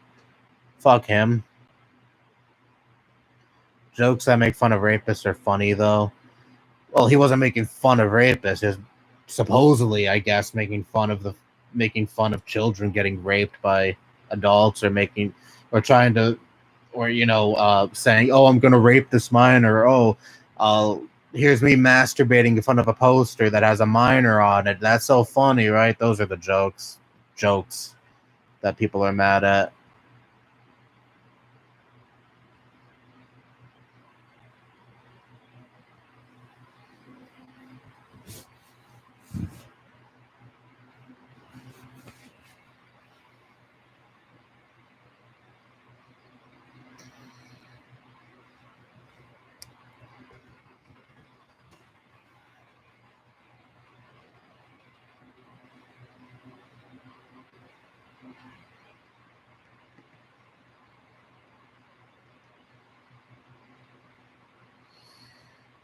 Fuck him. Jokes that make fun of rapists are funny, though. Well, he wasn't making fun of rapists. He was supposedly, I guess, making fun of children getting raped by adults, or trying to, saying, "Oh, I'm gonna rape this minor." Oh, here's me masturbating in front of a poster that has a minor on it. That's so funny, right? Those are the jokes that people are mad at.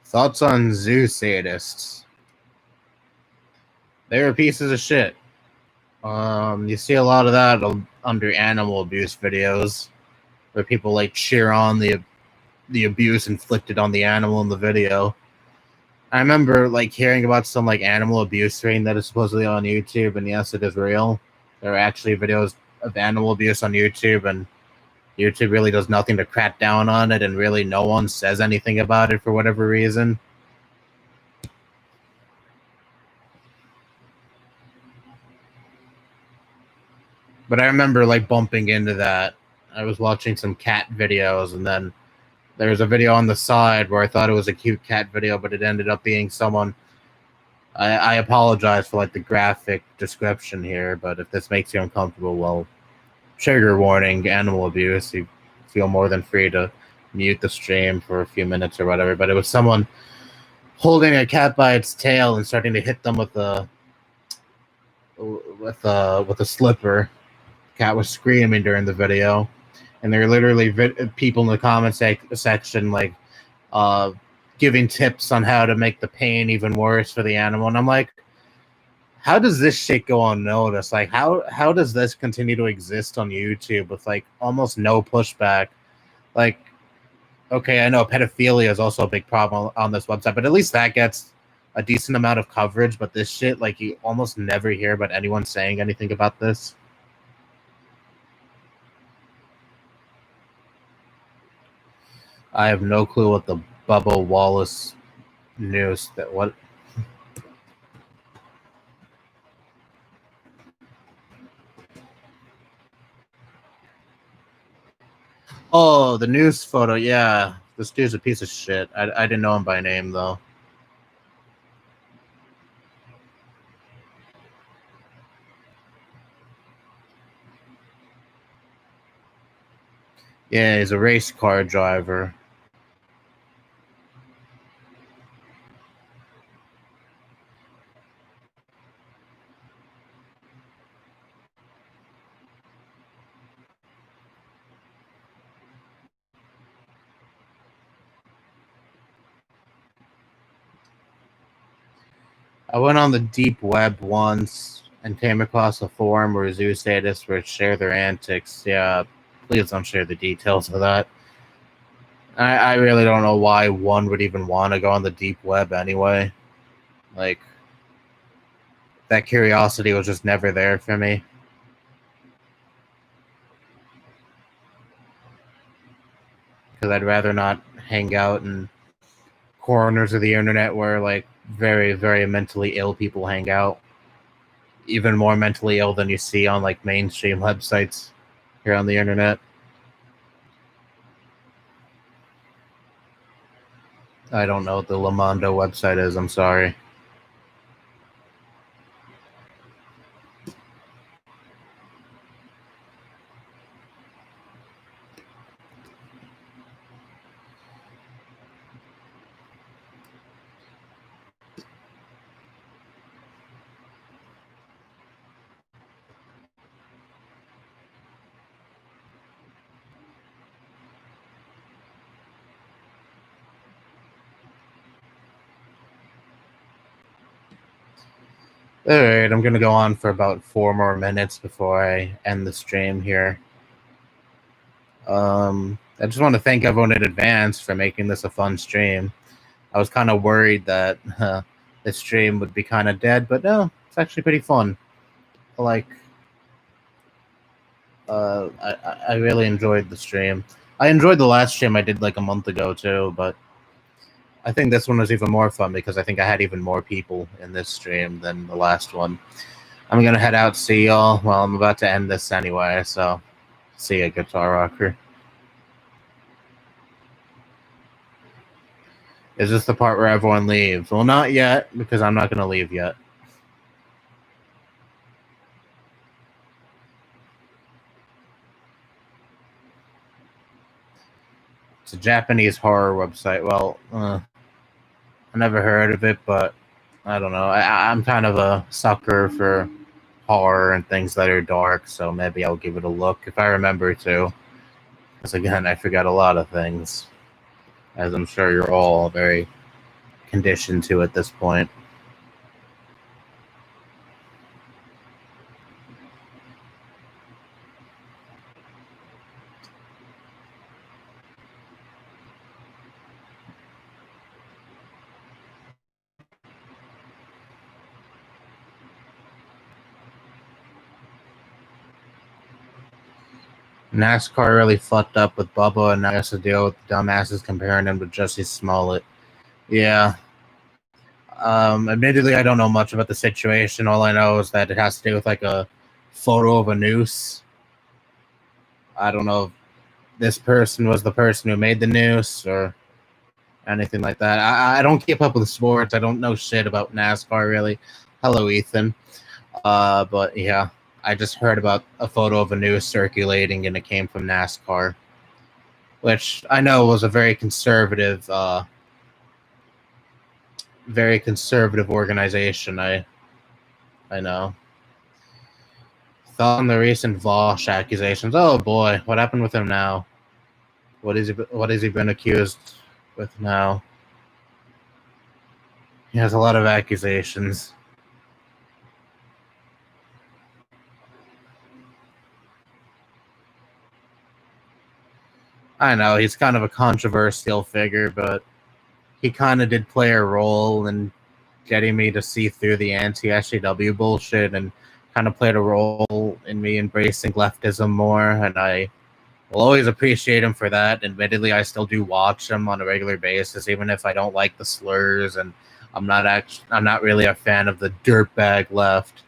Thoughts on zoo sadists? They were pieces of shit. You see a lot of that under animal abuse videos, where people like cheer on the abuse inflicted on the animal in the video. I remember like hearing about some like animal abuse ring that is supposedly on YouTube, and yes, it is real. There are actually videos of animal abuse on YouTube, and YouTube really does nothing to crack down on it, and really no one says anything about it for whatever reason. But I remember like bumping into that. I was watching some cat videos, and then there was a video on the side where I thought it was a cute cat video, but it ended up being someone. I apologize for like the graphic description here, but if this makes you uncomfortable, well, trigger warning, animal abuse. You feel more than free to mute the stream for a few minutes or whatever. But it was someone holding a cat by its tail and starting to hit them with a slipper. Cat was screaming during the video, and there were literally people in the comment section like uh, giving tips on how to make the pain even worse for the animal. And I'm like, how does this shit go unnoticed? Like, how does this continue to exist on YouTube with like almost no pushback? Like, okay, I know pedophilia is also a big problem on this website, but at least that gets a decent amount of coverage. But this shit, like, you almost never hear about anyone saying anything about this. I have no clue what the Bubba Wallace news that what. Oh, the news photo. Yeah, this dude's a piece of shit. I didn't know him by name though. Yeah, he's a race car driver. I went on the deep web once and came across a forum where zoo sadists would share their antics. Yeah, please don't share the details of that. I really don't know why one would even want to go on the deep web anyway. Like, that curiosity was just never there for me. Because I'd rather not hang out in corners of the internet where, like, very, very mentally ill people hang out. Even more mentally ill than you see on, like, mainstream websites here on the internet. I don't know what the Lamondo website is, I'm sorry. Alright, I'm gonna go on for about 4 more minutes before I end the stream here. I just want to thank everyone in advance for making this a fun stream. I was kind of worried that this stream would be kind of dead, but no, it's actually pretty fun. Like, I really enjoyed the stream. I enjoyed the last stream I did like a month ago too, but I think this one was even more fun because I think I had even more people in this stream than the last one. I'm gonna head out, see y'all. Well, I'm about to end this anyway, so see ya, Guitar Rocker. Is this the part where everyone leaves? Well, not yet, because I'm not gonna leave yet. It's a Japanese horror website. Well, I never heard of it, but I don't know. I'm kind of a sucker for horror and things that are dark, so maybe I'll give it a look if I remember to. Because again, I forget a lot of things, as I'm sure you're all very conditioned to at this point. NASCAR really fucked up with Bubba, and now he has to deal with dumbasses comparing him to Jussie Smollett. Yeah. Admittedly, I don't know much about the situation. All I know is that it has to do with like a photo of a noose. I don't know if this person was the person who made the noose or anything like that. I don't keep up with sports. I don't know shit about NASCAR really. Hello, Ethan. But yeah, I just heard about a photo of a noose circulating, and it came from NASCAR, which I know was a very conservative organization. I know. Thought on the recent Vosh accusations. Oh boy, what happened with him now? What is he been accused with now? He has a lot of accusations. I know he's kind of a controversial figure, but he kind of did play a role in getting me to see through the anti-SJW bullshit, and kind of played a role in me embracing leftism more, and I will always appreciate him for that. Admittedly, I still do watch him on a regular basis, even if I don't like the slurs, and I'm not really a fan of the dirtbag left.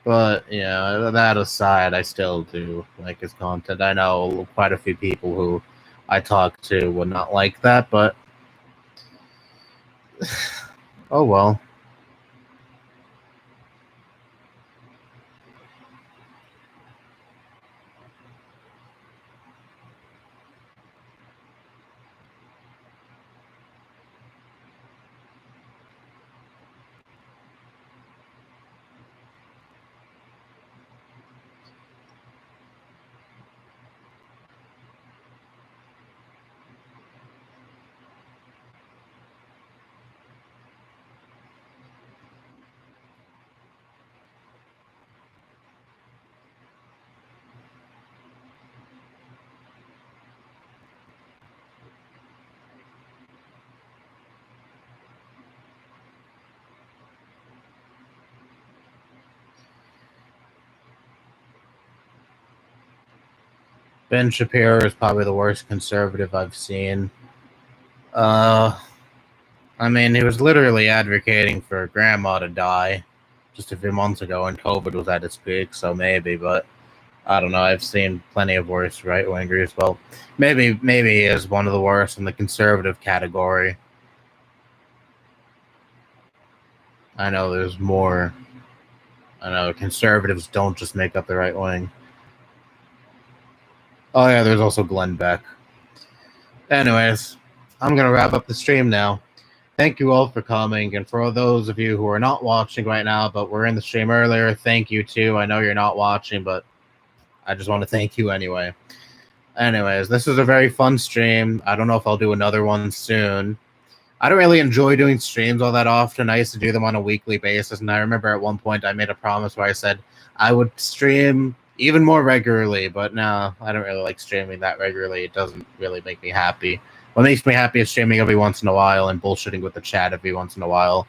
But yeah, that aside, I still do like his content. I know quite a few people who I talk to would not like that, but oh well. Ben Shapiro is probably the worst conservative I've seen. I mean, he was literally advocating for grandma to die just a few months ago when COVID was at its peak, so maybe, but I don't know. I've seen plenty of worse right wingers. Well, maybe he is one of the worst in the conservative category. I know there's more. I know conservatives don't just make up the right wing. Oh yeah, there's also Glenn Beck. Anyways, I'm gonna wrap up the stream now. Thank you all for coming, and for those of you who are not watching right now but were in the stream earlier, thank you too. I know you're not watching, but I just want to thank you anyway. Anyways, this was a very fun stream. I don't know if I'll do another one soon. I don't really enjoy doing streams all that often. I used to do them on a weekly basis, and I remember at one point I made a promise where I said I would stream even more regularly, but no, I don't really like streaming that regularly. It doesn't really make me happy. What makes me happy is streaming every once in a while and bullshitting with the chat every once in a while.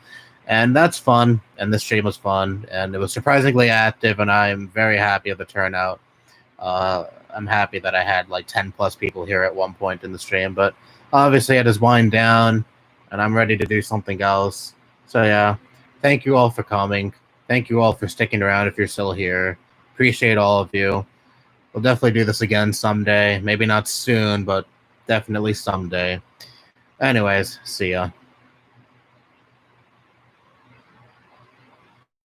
And that's fun, and this stream was fun, and it was surprisingly active, and I'm very happy with the turnout. I'm happy that I had like 10 plus people here at one point in the stream, but obviously I just wind down, and I'm ready to do something else. So yeah, thank you all for coming. Thank you all for sticking around if you're still here. Appreciate all of you. We'll definitely do this again someday. Maybe not soon, but definitely someday. Anyways, see ya.